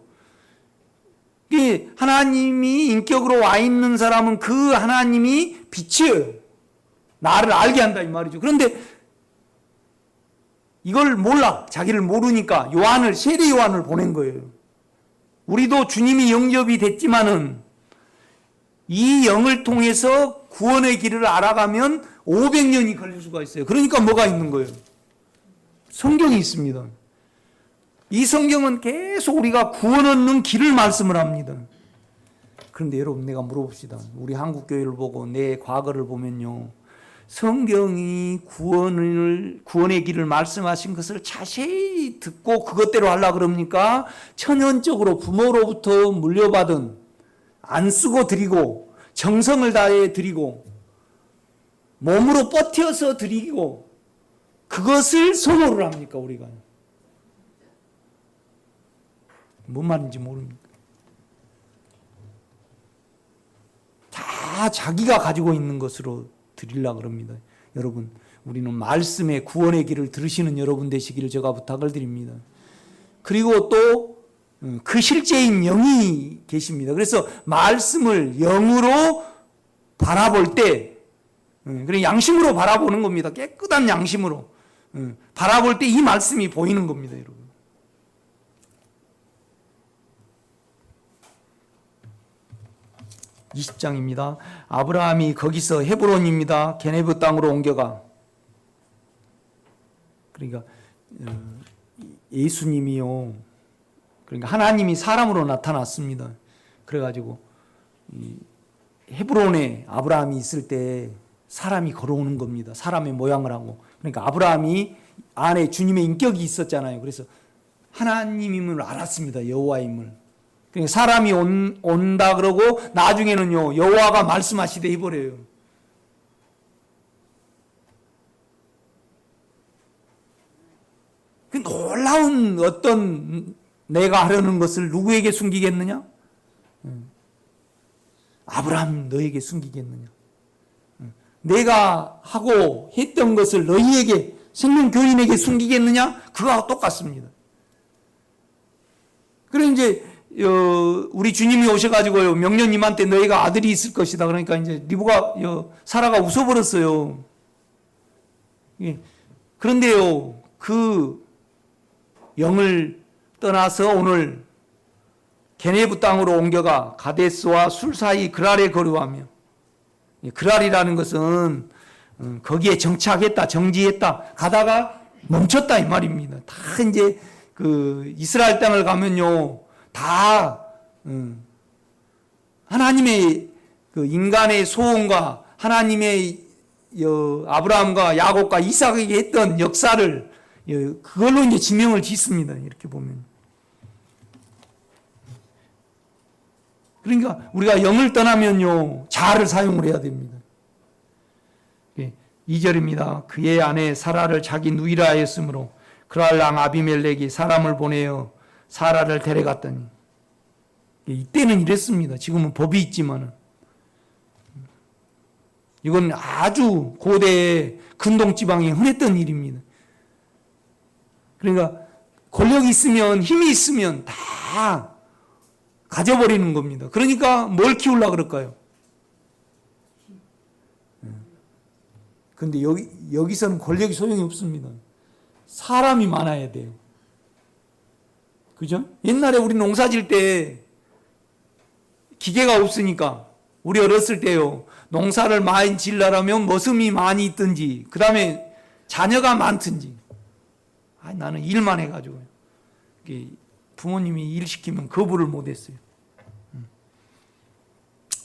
하나님이 인격으로 와 있는 사람은 그 하나님이 빛이에요. 나를 알게 한다 이 말이죠. 그런데 이걸 몰라. 자기를 모르니까 세례 요한을 보낸 거예요. 우리도 주님이 영접이 됐지만은 이 영을 통해서 구원의 길을 알아가면 500년이 걸릴 수가 있어요. 그러니까 뭐가 있는 거예요? 성경이 있습니다. 이 성경은 계속 우리가 구원 얻는 길을 말씀을 합니다. 그런데 여러분, 내가 물어봅시다. 우리 한국교회를 보고 내 과거를 보면요, 성경이 구원의 길을 말씀하신 것을 자세히 듣고 그것대로 하려고 그럽니까? 천연적으로 부모로부터 물려받은, 안 쓰고 드리고 정성을 다해 드리고 몸으로 버텨서 드리고 그것을 선호를 합니까, 우리가? 뭔 말인지 모릅니까? 다 자기가 가지고 있는 것으로 드리려고 그럽니다. 여러분, 우리는 말씀의 구원의 길을 들으시는 여러분 되시기를 제가 부탁을 드립니다. 그리고 또 그 실제인 영이 계십니다. 그래서 말씀을 영으로 바라볼 때, 그냥 양심으로 바라보는 겁니다. 깨끗한 양심으로 바라볼 때 이 말씀이 보이는 겁니다, 여러분. (20장입니다) 아브라함이 거기서 헤브론입니다. 게네브 땅으로 옮겨가. 그러니까 예수님이요, 그러니까 하나님이 사람으로 나타났습니다. 그래가지고 헤브론에 아브라함이 있을 때 사람이 걸어오는 겁니다. 사람의 모양을 하고. 그러니까 아브라함이 안에 주님의 인격이 있었잖아요. 그래서 하나님임을 알았습니다. 여호와임을. 그러니까 사람이 온다 그러고 나중에는요, 여호와가 말씀하시되 해버려요. 그 놀라운 어떤 내가 하려는 것을 누구에게 숨기겠느냐? 아브라함 너에게 숨기겠느냐? 내가 하고 했던 것을 너희에게, 생명교인에게 숨기겠느냐? 그거하고 똑같습니다. 그래 이제 우리 주님이 오셔가지고요, 명령님한테 너희가 아들이 있을 것이다. 그러니까 이제 리브가, 사라가 웃어버렸어요. 예. 그런데요, 그 영을 떠나서 오늘 게네브 땅으로 옮겨가 가데스와 술 사이 그랄에 거류하며, 그랄이라는 것은 거기에 정착했다, 정지했다, 가다가 멈췄다 이 말입니다. 다 이제 그 이스라엘 땅을 가면요, 다 하나님의 그 인간의 소원과 하나님의 아브라함과 야곱과 이삭에게 했던 역사를 그걸로 이제 지명을 짓습니다. 이렇게 보면. 그러니까 우리가 영을 떠나면요, 자아를 사용을 해야 됩니다. 2절입니다. 그의 아내 사라를 자기 누이라 하였으므로 그랄 왕 아비멜렉이 사람을 보내어 사라를 데려갔더니, 이때는 이랬습니다. 지금은 법이 있지만은 이건 아주 고대의 근동지방에 흔했던 일입니다. 그러니까 권력이 있으면, 힘이 있으면 다 가져버리는 겁니다. 그러니까 뭘 키우려고 그럴까요? 그런데 여기서는 권력이 소용이 없습니다. 사람이 많아야 돼요. 그죠? 옛날에 우리 농사 질 때 기계가 없으니까, 우리 어렸을 때요, 농사를 많이 질려면 머슴이 많이 있든지, 그 다음에 자녀가 많든지, 나는 일만 해가지고 부모님이 일 시키면 거부를 못했어요.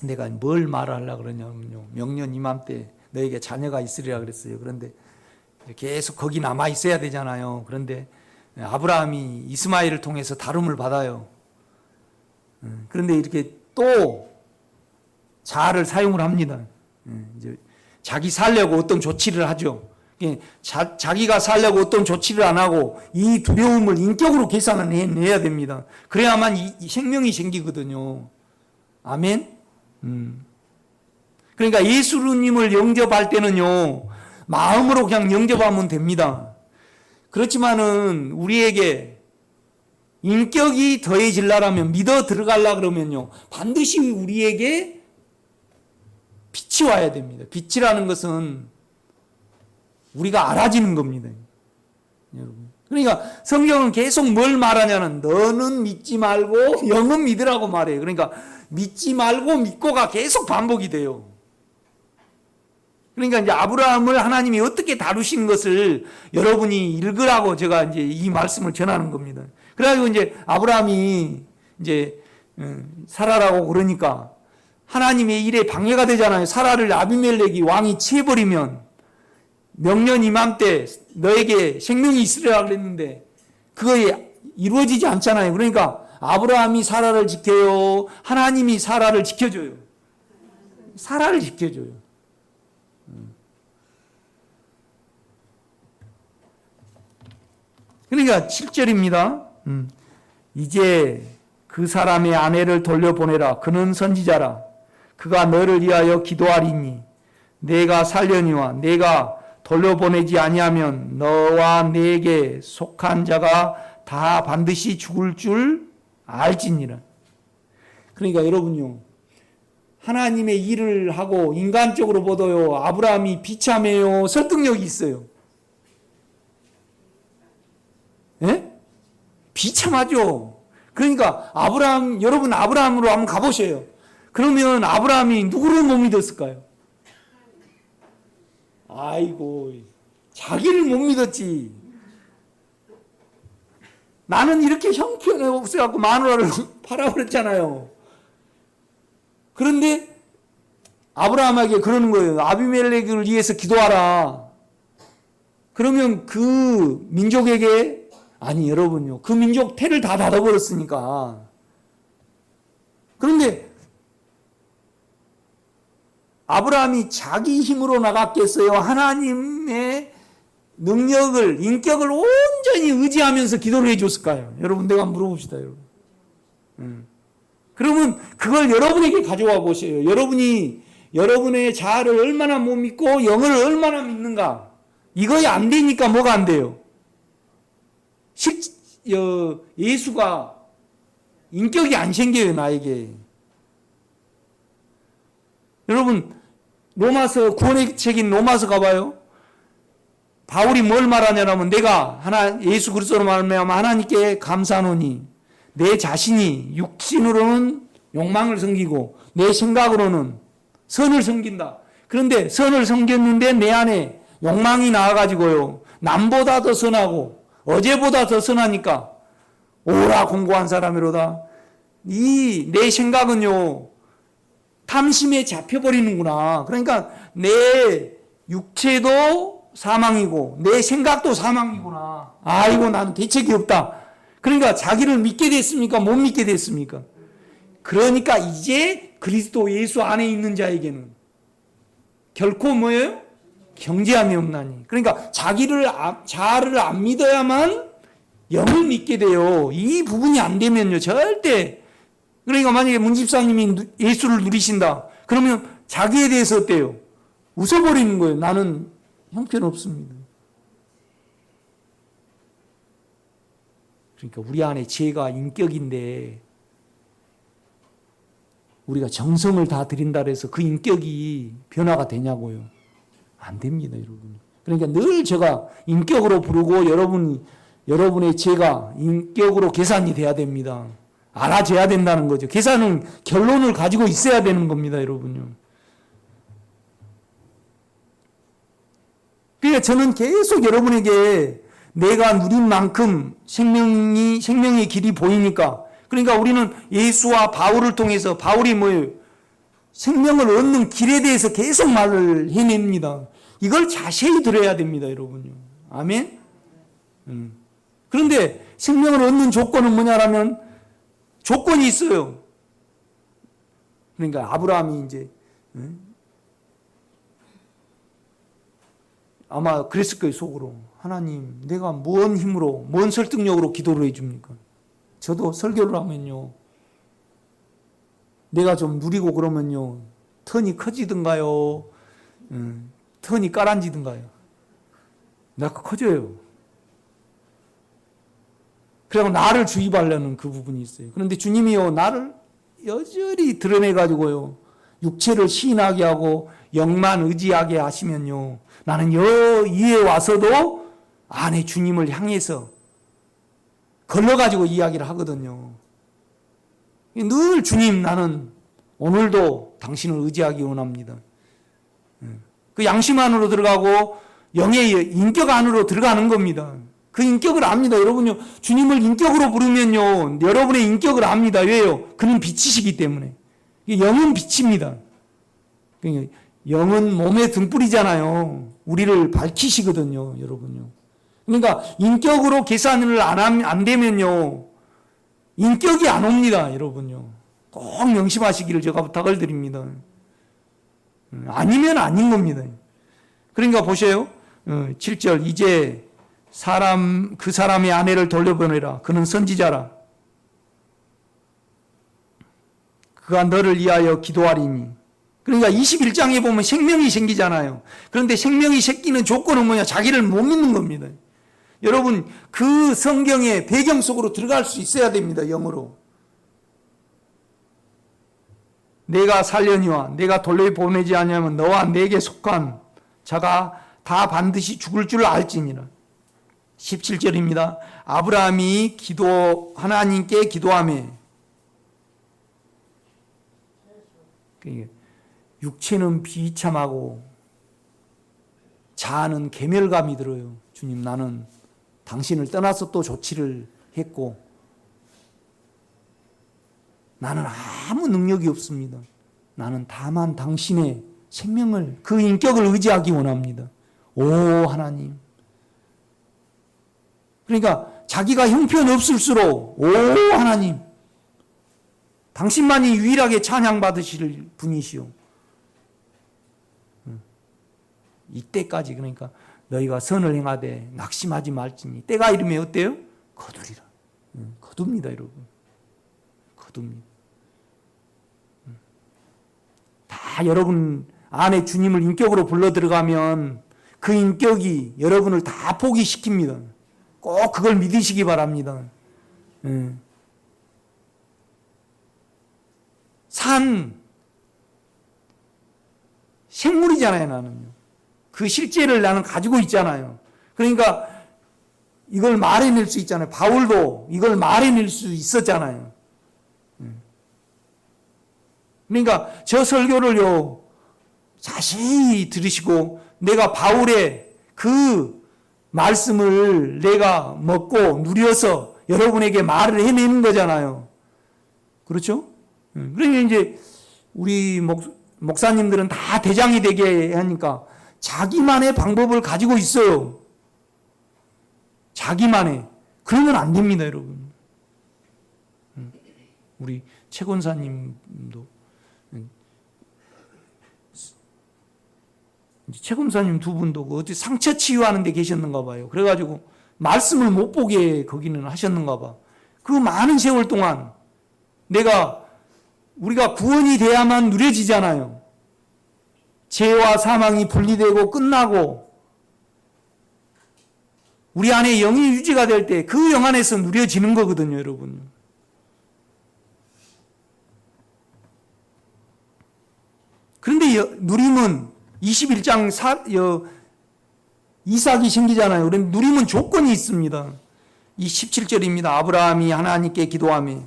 내가 뭘 말하려고 그러냐면요, 명년 이맘때 너에게 자녀가 있으리라 그랬어요. 그런데 계속 거기 남아 있어야 되잖아요. 그런데 아브라함이 이스마엘을 통해서 다름을 받아요. 그런데 이렇게 또 자아를 사용을 합니다. 이제 자기 살려고 어떤 조치를 하죠. 자기가 살려고 어떤 조치를 안 하고 이 두려움을 인격으로 계산을 해내야 됩니다. 그래야만 이 생명이 생기거든요. 아멘. 그러니까 예수님을 영접할 때는요, 마음으로 그냥 영접하면 됩니다. 그렇지만은 우리에게 인격이 더해질라면, 믿어 들어가려 그러면요, 반드시 우리에게 빛이 와야 됩니다. 빛이라는 것은 우리가 알아지는 겁니다. 여러분. 그러니까 성경은 계속 뭘 말하냐는, 너는 믿지 말고 영은 믿으라고 말해요. 그러니까 믿지 말고 믿고가 계속 반복이 돼요. 그러니까 이제 아브라함을 하나님이 어떻게 다루신 것을 여러분이 읽으라고 제가 이제 이 말씀을 전하는 겁니다. 그래가지고 이제 아브라함이 이제 사라라고 그러니까 하나님의 일에 방해가 되잖아요. 사라를 아비멜렉이 왕이 취해버리면 명년 이맘때 너에게 생명이 있으리라 그랬는데 그거에 이루어지지 않잖아요. 그러니까 아브라함이 사라를 지켜요, 하나님이 사라를 지켜줘요. 사라를 지켜줘요. 그러니까 7절입니다. 이제 그 사람의 아내를 돌려보내라. 그는 선지자라. 그가 너를 위하여 기도하리니 내가 살려니와 내가 돌려보내지 아니하면 너와 내게 속한 자가 다 반드시 죽을 줄 알지니라. 그러니까 여러분요, 하나님의 일을 하고 인간적으로 보도요, 아브라함이 비참해요, 설득력이 있어요. 예? 비참하죠. 그러니까 여러분 아브라함으로 한번 가보세요. 그러면 아브라함이 누구를 못 믿었을까요? 아이고, 자기를 못 믿었지. 나는 이렇게 형편이 없어갖고 마누라를 팔아버렸잖아요. 그런데 아브라함에게 그러는 거예요. 아비멜렉을 위해서 기도하라. 그러면 그 민족에게, 아니 여러분요, 그 민족 태를 다 닫아버렸으니까. 그런데 아브라함이 자기 힘으로 나갔겠어요? 하나님의 능력을, 인격을 온전히 의지하면서 기도를 해줬을까요? 여러분, 내가 물어봅시다, 여러분. 그러면 그걸 여러분에게 가져와 보세요. 여러분이 여러분의 자아를 얼마나 못 믿고 영을 얼마나 믿는가. 이거에 안 되니까 뭐가 안 돼요? 예수가 인격이 안 생겨요, 나에게. 여러분, 로마서, 구원의 책인 로마서 가봐요. 바울이 뭘 말하냐면, 내가 예수 그리스도로 말하면 하나님께 감사하노니 내 자신이 육신으로는 욕망을 섬기고 내 생각으로는 선을 섬긴다. 그런데 선을 섬겼는데 내 안에 욕망이 나와가지고요, 남보다 더 선하고 어제보다 더 선하니까 오라 공고한 사람이로다. 이 내 생각은요, 탐심에 잡혀버리는구나. 그러니까 내 육체도 사망이고 내 생각도 사망이구나. 아이고, 나는 대책이 없다. 그러니까 자기를 믿게 됐습니까? 못 믿게 됐습니까? 그러니까 이제 그리스도 예수 안에 있는 자에게는 결코 뭐예요? 경제함이 없나니. 그러니까 자기를 안 믿어야만 영을 믿게 돼요. 이 부분이 안 되면요, 절대. 그러니까 만약에 문 집사님이 예수를 누리신다, 그러면 자기에 대해서 어때요? 웃어버리는 거예요. 나는 형편없습니다. 그러니까 우리 안에 죄가 인격인데 우리가 정성을 다 들인다 해서 그 인격이 변화가 되냐고요. 안 됩니다, 여러분. 그러니까 늘 제가 인격으로 부르고 여러분의 죄가 인격으로 계산이 돼야 됩니다. 알아줘야 된다는 거죠. 계산은 결론을 가지고 있어야 되는 겁니다, 여러분요. 그러니까 저는 계속 여러분에게 내가 누린 만큼 생명의 길이 보이니까, 그러니까 우리는 예수와 바울을 통해서, 바울이 뭐예요? 생명을 얻는 길에 대해서 계속 말을 해냅니다. 이걸 자세히 들어야 됩니다, 여러분요. 아멘? 그런데 생명을 얻는 조건은 뭐냐라면 조건이 있어요. 그러니까 아브라함이 이제 아마 그랬을 거예요, 속으로. 하나님, 내가 뭔 힘으로, 뭔 설득력으로 기도를 해줍니까? 저도 설교를 하면요, 내가 좀 누리고 그러면요, 턴이 커지든가요, 턴이 까란지든가요. 내가 커져요. 그리고 나를 주입하려는 그 부분이 있어요. 그런데 주님이요, 나를 여전히 드러내가지고요, 육체를 시인하게 하고 영만 의지하게 하시면요, 나는 여기에 와서도 안에 주님을 향해서 걸러가지고 이야기를 하거든요. 늘 주님, 나는 오늘도 당신을 의지하기 원합니다. 그 양심 안으로 들어가고 영의 인격 안으로 들어가는 겁니다. 그 인격을 압니다. 여러분요, 주님을 인격으로 부르면요, 여러분의 인격을 압니다. 왜요? 그는 빛이시기 때문에. 영은 빛입니다. 영은 몸의 등불이잖아요. 우리를 밝히시거든요, 여러분요. 그러니까 인격으로 계산을 안 되면요, 인격이 안 옵니다, 여러분요. 꼭 명심하시기를 제가 부탁을 드립니다. 아니면 아닌 겁니다. 그러니까 보세요. 7절, 이제 그 사람의 아내를 돌려보내라. 그는 선지자라. 그가 너를 위하여 기도하리니. 그러니까 21장에 보면 생명이 생기잖아요. 그런데 생명이 생기는 조건은 뭐냐? 자기를 못 믿는 겁니다. 여러분, 그 성경의 배경 속으로 들어갈 수 있어야 됩니다, 영으로. 내가 살려니와 내가 돌려보내지 아니하면 너와 내게 속한 자가 다 반드시 죽을 줄 알지니라. 17절입니다. 아브라함이 하나님께 기도하며, 육체는 비참하고 자아는 계멸감이 들어요. 주님, 나는 당신을 떠나서 또 조치를 했고 나는 아무 능력이 없습니다. 나는 다만 당신의 생명을, 그 인격을 의지하기 원합니다. 오 하나님. 그러니까 자기가 형편없을수록 오 하나님, 당신만이 유일하게 찬양받으실 분이시오. 이때까지, 그러니까 너희가 선을 행하되 낙심하지 말지니 때가 이르면 어때요? 거두리라. 거둡니다, 여러분. 거둡니다. 다 여러분 안에 주님을 인격으로 불러 들어가면 그 인격이 여러분을 다 포기시킵니다. 꼭 그걸 믿으시기 바랍니다. 산 생물이잖아요, 나는요. 그 실제를 나는 가지고 있잖아요. 그러니까 이걸 말해낼 수 있잖아요. 바울도 이걸 말해낼 수 있었잖아요. 그러니까 저 설교를요, 자세히 들으시고 내가 바울의 그 말씀을 내가 먹고 누려서 여러분에게 말을 해내는 거잖아요. 그렇죠? 그러니까 이제 우리 목사님들은 다 대장이 되게 하니까 자기만의 방법을 가지고 있어요. 자기만의. 그러면 안 됩니다, 여러분. 우리 최 권사님도 최 권사님 두 분도 어디 상처 치유하는 데 계셨는가 봐요. 그래가지고 말씀을 못 보게 거기는 하셨는가 봐. 그 많은 세월 동안 우리가 구원이 돼야만 누려지잖아요. 죄와 사망이 분리되고 끝나고 우리 안에 영이 유지가 될 때 그 영 안에서 누려지는 거거든요, 여러분. 그런데 누림은 21장 이삭이 생기잖아요. 그런데 누림은 조건이 있습니다. 이 17절입니다. 아브라함이 하나님께 기도하며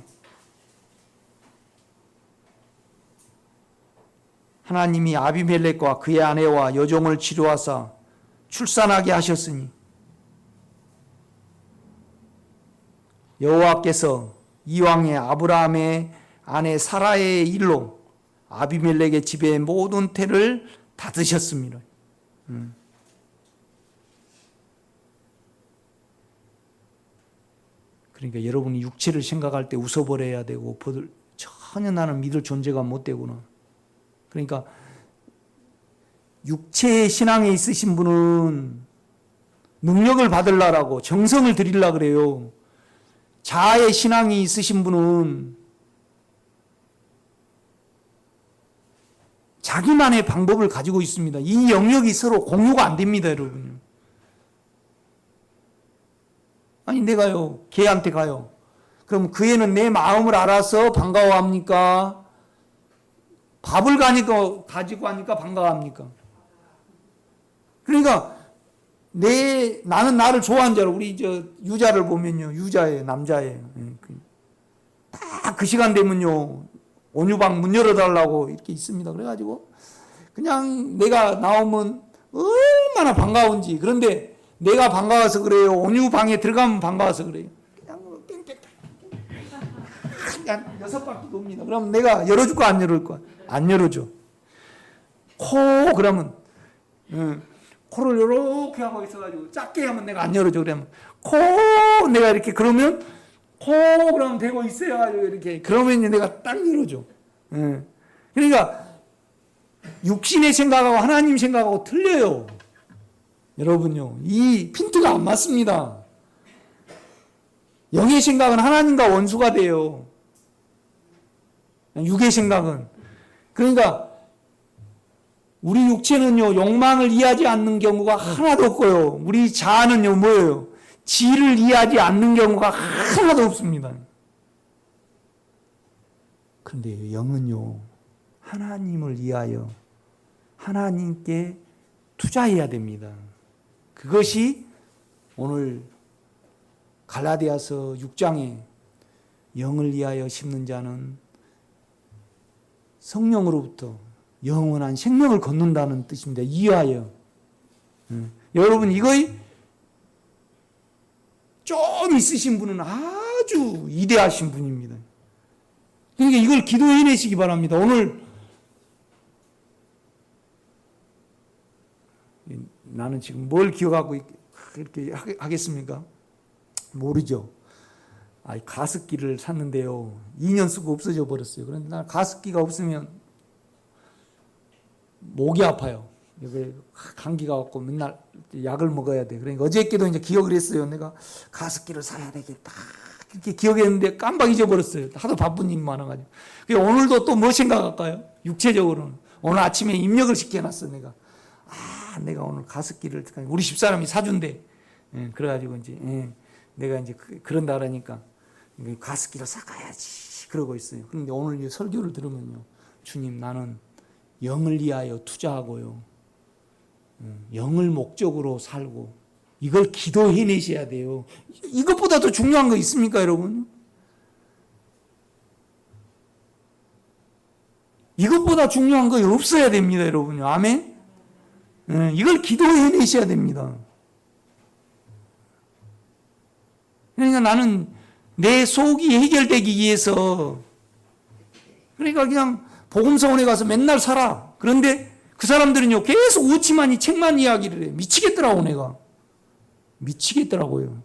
하나님이 아비멜렉과 그의 아내와 여종을 치료하사 출산하게 하셨으니 여호와께서 이왕에 아브라함의 아내 사라의 일로 아비멜렉의 집의 모든 태를 닫으셨습니다. 그러니까 여러분이 육체를 생각할 때 웃어버려야 되고 전혀 나는 믿을 존재가 못 되구나. 그러니까 육체의 신앙에 있으신 분은 능력을 받으려고 정성을 들이려고 그래요. 자아의 신앙이 있으신 분은 자기만의 방법을 가지고 있습니다. 이 영역이 서로 공유가 안 됩니다, 여러분. 아니 내가요, 걔한테 가요. 그럼 그 애는 내 마음을 알아서 반가워합니까? 밥을 가지고 가니까 반가워합니까? 그러니까 나는 나를 좋아하는 자로 우리 유자를 보면요, 유자예요, 남자예요. 딱 그 시간 되면요, 온유방 문 열어달라고 이렇게 있습니다. 그래가지고 그냥 내가 나오면 얼마나 반가운지. 그런데 내가 반가워서 그래요? 온유방에 들어가면 반가워서 그래요? 그냥 뺑뺑 한 6바퀴 돕니다. 그럼 내가 열어줄 거야, 안 열어줄 거야? 안 열어줘. 그러면 코를 이렇게 하고 있어가지고 작게 하면 내가 안 열어줘. 그러면 내가 이렇게 그러면 그러면 되고 있어요. 이렇게 그러면 내가 딱 열어줘. 그러니까 육신의 생각하고 하나님 생각하고 틀려요. 여러분요, 이 핀트가 안 맞습니다. 영의 생각은 하나님과 원수가 돼요. 육의 생각은. 그러니까 우리 육체는요, 욕망을 이해하지 않는 경우가 하나도 없고요. 우리 자아는요, 뭐예요? 지를 이해하지 않는 경우가 하나도 없습니다. 그런데 영은요, 하나님을 위하여 하나님께 투자해야 됩니다. 그것이 오늘 갈라디아서 6장에 영을 위하여 심는 자는 성령으로부터 영원한 생명을 거둔다는 뜻입니다. 이하여. 여러분, 이거 좀 있으신 분은 아주 위대하신 분입니다. 그러니까 이걸 기도해내시기 바랍니다. 오늘 나는 지금 뭘 기억하고 이렇게 하겠습니까? 모르죠. 가습기를 샀는데요, 2년 쓰고 없어져 버렸어요. 그런데 나 가습기가 없으면 목이 아파요. 감기가 왔고 맨날 약을 먹어야 돼. 그러니까 어저께도 이제 기억을 했어요. 내가 가습기를 사야 되겠다. 이렇게 기억했는데 깜빡 잊어버렸어요. 하도 바쁜 일 많아가지고. 오늘도 또 뭐 생각할까요? 육체적으로는. 오늘 아침에 입력을 시켜놨어, 내가. 내가 오늘 가습기를, 우리 집사람이 사준대. 그래가지고 이제, 내가 이제 그런다 그러니까, 가습기를 사가야지. 그러고 있어요. 그런데 오늘 이 설교를 들으면요, 주님, 나는 영을 위하여 투자하고요, 영을 목적으로 살고, 이걸 기도해내셔야 돼요. 이것보다 더 중요한 거 있습니까, 여러분? 이것보다 중요한 거 없어야 됩니다, 여러분. 아멘? 이걸 기도해내셔야 됩니다. 그러니까 나는 내 속이 해결되기 위해서, 그러니까 그냥 복음서원에 가서 맨날 살아. 그런데 그 사람들은요, 계속 우치만이 책만 이야기를 해. 미치겠더라고, 내가. 미치겠더라고요.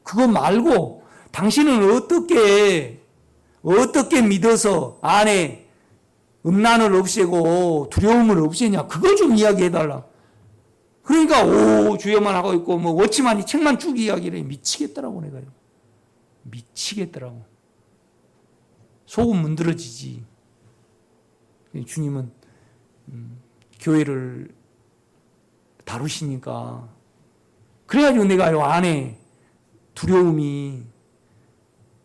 그거 말고 당신은 어떻게 믿어서 안에 음란을 없애고 두려움을 없애냐, 그걸 좀 이야기해달라. 그러니까 주여만 하고 있고 뭐 워치만이 책만 쭉 이야기를 해. 미치겠더라고, 내가요. 미치겠더라고. 속은 문드러지지. 주님은 교회를 다루시니까, 그래가지고 내가 요 안에 두려움이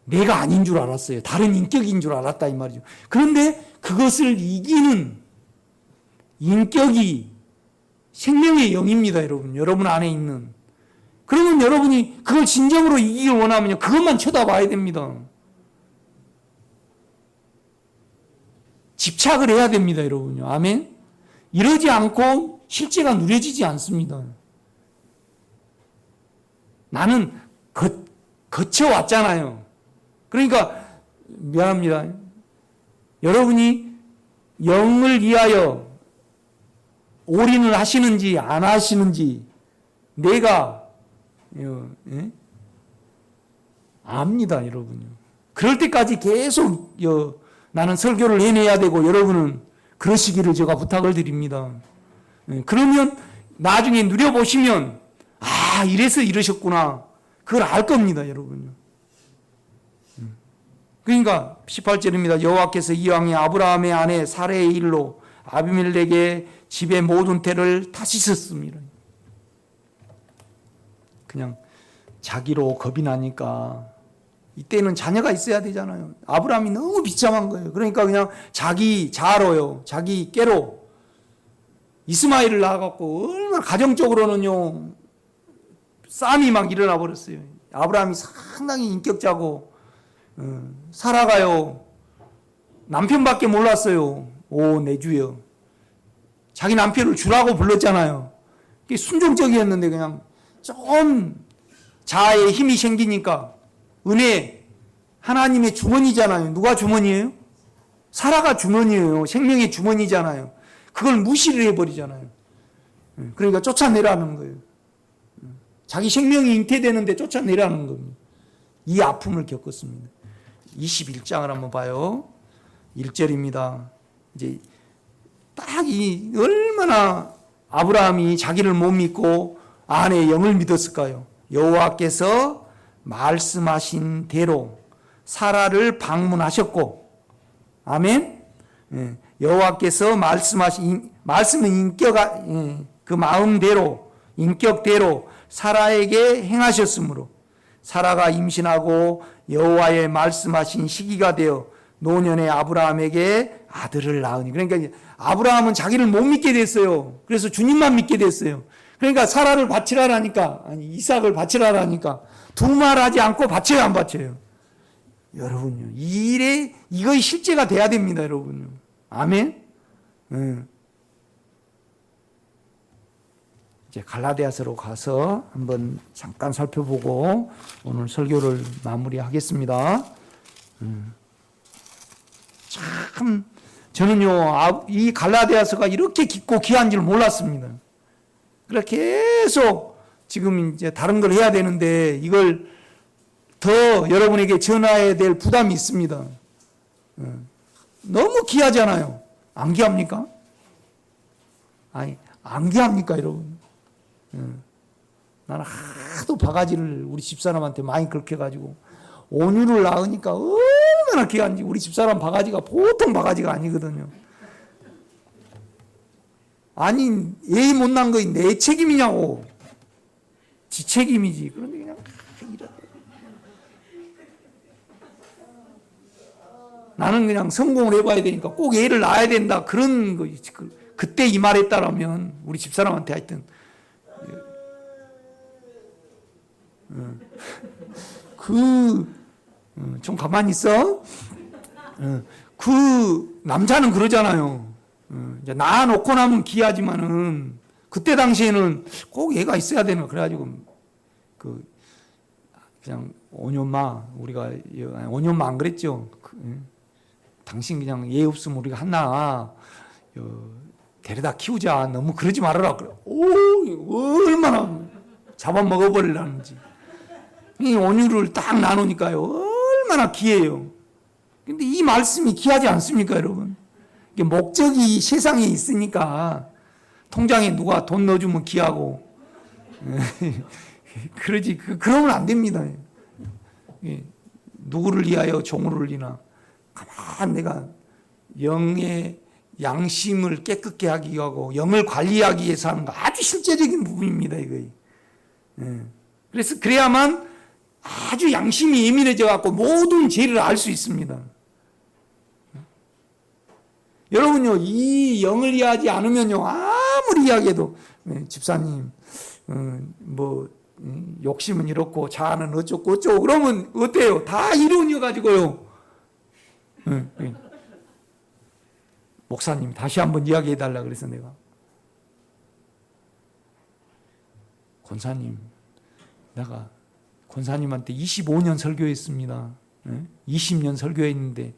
내가 아닌 줄 알았어요. 다른 인격인 줄 알았다 이 말이죠. 그런데 그것을 이기는 인격이 생명의 영입니다, 여러분. 여러분 안에 있는. 그러면 여러분이 그걸 진정으로 이기길 원하면요, 그것만 쳐다봐야 됩니다. 집착을 해야 됩니다, 여러분요. 아멘? 이러지 않고 실제가 누려지지 않습니다. 나는 거쳐왔잖아요. 그러니까 미안합니다. 여러분이 영을 위하여 올인을 하시는지 안 하시는지 내가 압니다, 여러분요. 그럴 때까지 계속 나는 설교를 해내야 되고, 여러분은 그러시기를 제가 부탁을 드립니다. 그러면 나중에 누려보시면, 이래서 이러셨구나, 그걸 알 겁니다, 여러분요. 그러니까 18절입니다. 여호와께서 이왕에 아브라함의 아내 사레의 일로 아비멜렉의 집의 모든 태를 다시셨습니다. 그냥 자기로 겁이 나니까, 이때는 자녀가 있어야 되잖아요. 아브라함이 너무 비참한 거예요. 그러니까 그냥 자기 자로요, 자기 깨로 이스마엘을 낳아갖고, 얼마나 가정적으로는요 싸움이 막 일어나 버렸어요. 아브라함이 상당히 인격자고, 사라가요 남편밖에 몰랐어요. 내 주여. 자기 남편을 주라고 불렀잖아요. 순종적이었는데 그냥 좀 자아에 힘이 생기니까, 은혜, 하나님의 주머니잖아요. 누가 주머니예요? 사라가 주머니예요. 생명의 주머니잖아요. 그걸 무시를 해버리잖아요. 그러니까 쫓아내라는 거예요. 자기 생명이 잉태되는데 쫓아내라는 겁니다. 이 아픔을 겪었습니다. 21장을 한번 봐요. 1절입니다. 이제 딱 얼마나 아브라함이 자기를 못 믿고 아내의 영을 믿었을까요? 여호와께서 말씀하신 대로 사라를 방문하셨고, 아멘. 여호와께서 말씀은 그 마음대로, 인격대로 사라에게 행하셨으므로 사라가 임신하고 여호와의 말씀하신 시기가 되어 노년의 아브라함에게 아들을 낳으니. 그러니까 아브라함은 자기를 못 믿게 됐어요. 그래서 주님만 믿게 됐어요. 그러니까 사라를 바치라라니까, 이삭을 바치라라니까 두 말 하지 않고 바쳐요, 안 바쳐요? 여러분요, 이 일에 이거의 실제가 돼야 됩니다, 여러분요. 아멘. 이제 갈라디아서로 가서 한번 잠깐 살펴보고 오늘 설교를 마무리하겠습니다. 참 저는요, 이 갈라디아서가 이렇게 깊고 귀한 줄 몰랐습니다. 그래 계속 지금 이제 다른 걸 해야 되는데 이걸 더 여러분에게 전해야 될 부담이 있습니다. 너무 귀하잖아요. 안 귀합니까? 아니, 안 귀합니까, 여러분? 나는 하도 바가지를 우리 집사람한테 많이 긁혀가지고 온유를 낳으니까 얼마나 귀한지. 우리 집사람 바가지가 보통 바가지가 아니거든요. 아니, 애 못 낳은 거 내 책임이냐고. 지 책임이지. 그런데 그냥 이래. 나는 그냥 성공을 해봐야 되니까 꼭 애를 낳아야 된다. 그런 거, 그때 이 말 했다라면 우리 집사람한테 하여튼, 좀 가만히 있어. 그 남자는 그러잖아요. 이제 낳아놓고 나면 귀하지만은 그때 당시에는 꼭 애가 있어야 되는, 그래가지고 그냥 5년마, 우리가 5년마 안 그랬죠. 당신 그냥 애 없으면 우리가 하나 데려다 키우자. 너무 그러지 말아라. 얼마나 잡아먹어버리려는지. 이 온유를 딱 나누니까요, 얼마나 귀해요. 근데 이 말씀이 귀하지 않습니까, 여러분? 이게 목적이 세상에 있으니까 통장에 누가 돈 넣어주면 귀하고 그러지. 그러면 안 됩니다. 누구를 위하여 종을 울리나. 가만 내가 영의 양심을 깨끗게 하기 위하고 영을 관리하기 위해서 하는 거 아주 실제적인 부분입니다, 이거. 그래서 그래야만 아주 양심이 예민해져 갖고 모든 죄를 알 수 있습니다. 여러분요, 이 영을 이해하지 않으면요, 아무리 이야기해도 집사님 욕심은 이렇고 자아는 어쩌고 어쩌고 그러면 어때요? 다 이론이어 가지고요. 목사님 다시 한번 이야기해 달라 그래서 내가, 권사님, 내가 권사님한테 25년 설교했습니다. 20년 설교했는데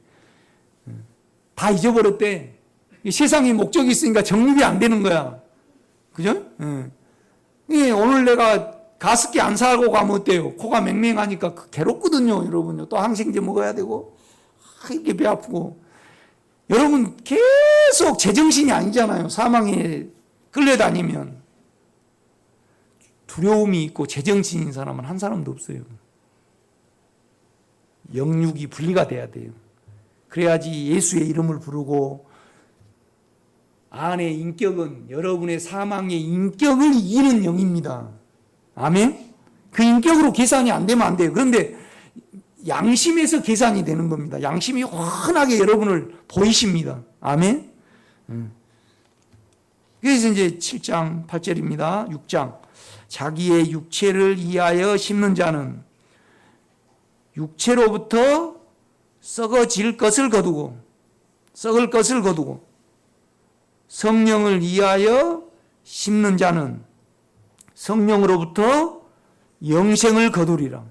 다 잊어버렸대. 세상에 목적이 있으니까 정립이 안 되는 거야. 그죠? 오늘 내가 가습기 안 사고 가면 어때요? 코가 맹맹하니까 괴롭거든요, 여러분요. 또 항생제 먹어야 되고, 이렇게 배 아프고. 여러분, 계속 제정신이 아니잖아요. 사망에 끌려다니면. 두려움이 있고 제정신인 사람은 한 사람도 없어요. 영육이 분리가 돼야 돼요. 그래야지 예수의 이름을 부르고 안의 인격은 여러분의 사망의 인격을 이기는 영입니다. 아멘? 그 인격으로 계산이 안 되면 안 돼요. 그런데 양심에서 계산이 되는 겁니다. 양심이 환하게 여러분을 보이십니다. 아멘? 그래서 이제 7장 8절입니다. 6장. 자기의 육체를 이하여 심는 자는 육체로부터 썩어질 것을 거두고, 썩을 것을 거두고, 성령을 이하여 심는 자는 성령으로부터 영생을 거두리라.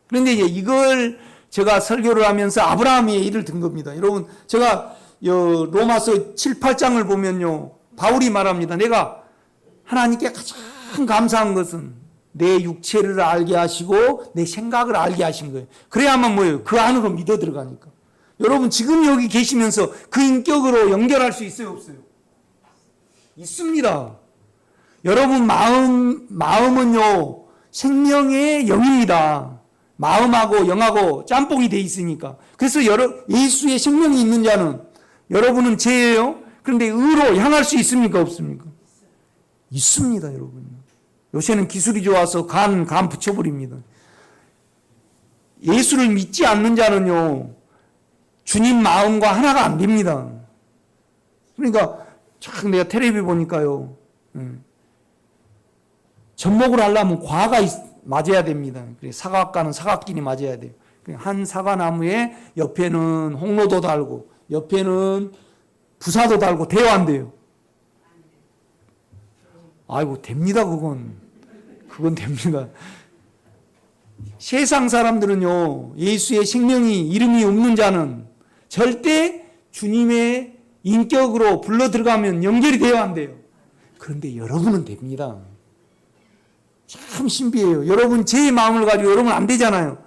그런데 이제 이걸 제가 설교를 하면서 아브라함의 예를 든 겁니다. 여러분, 제가 로마서 7, 8장을 보면요, 바울이 말합니다. 내가 하나님께 가장 감사한 것은 내 육체를 알게 하시고 내 생각을 알게 하신 거예요. 그래야만 뭐예요? 그 안으로 믿어 들어가니까. 여러분, 지금 여기 계시면서 그 인격으로 연결할 수 있어요, 없어요? 있습니다. 여러분 마음은요, 생명의 영입니다. 마음하고 영하고 짬뽕이 돼 있으니까. 그래서 예수의 생명이 있는 자는, 여러분은 죄예요. 그런데 의로 향할 수 있습니까, 없습니까? 있습니다, 여러분. 요새는 기술이 좋아서 간 붙여버립니다. 예수를 믿지 않는 자는요, 주님 마음과 하나가 안 됩니다. 그러니까 참 내가 텔레비 보니까요, 접목을 하려면 과가 맞아야 됩니다. 사각과는 사각끼리 맞아야 돼요. 한 사과나무에 옆에는 홍로도 달고 옆에는 부사도 달고 돼요, 안 돼요? 아이고, 됩니다. 그건 됩니다. 세상 사람들은요, 예수의 생명이 이름이 없는 자는 절대 주님의 인격으로 불러 들어가면 연결이 돼야 안 돼요. 그런데 여러분은 됩니다. 참 신비해요. 여러분, 제 마음을 가지고 여러분 안 되잖아요.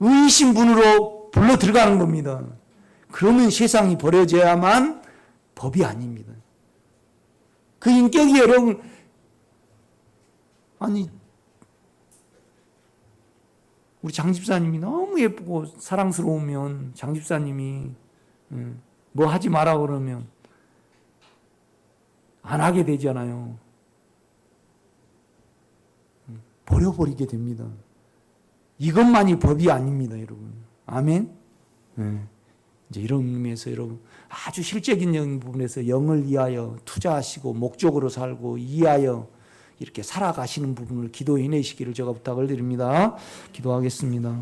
의심분으로 불러 들어가는 겁니다. 그러면 세상이 버려져야만 법이 아닙니다. 그 인격이 여러분, 아니, 우리 장 집사님이 너무 예쁘고 사랑스러우면 장 집사님이 뭐 하지 마라 그러면 안 하게 되잖아요. 버려버리게 됩니다. 이것만이 법이 아닙니다, 여러분. 아멘? 예. 이제 이런 의미에서 여러분 아주 실제적인 부분에서 영을 위하여 투자하시고 목적으로 살고 이하여 이렇게 살아가시는 부분을 기도해 내시기를 제가 부탁을 드립니다. 기도하겠습니다.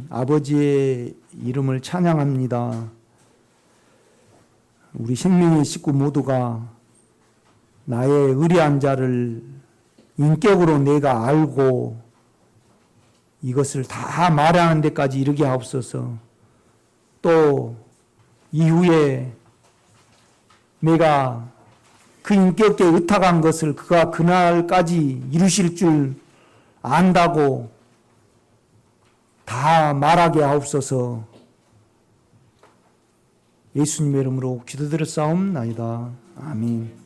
아버지의 이름을 찬양합니다. 우리 생명의 식구 모두가 나의 의리한 자를 인격으로 내가 알고 이것을 다 말하는 데까지 이르게 하옵소서. 또 이후에 내가 그 인격에 의탁한 것을 그가 그날까지 이루실 줄 안다고 다 말하게 하옵소서. 예수님의 이름으로 기도드렸사옵나이다. 아멘.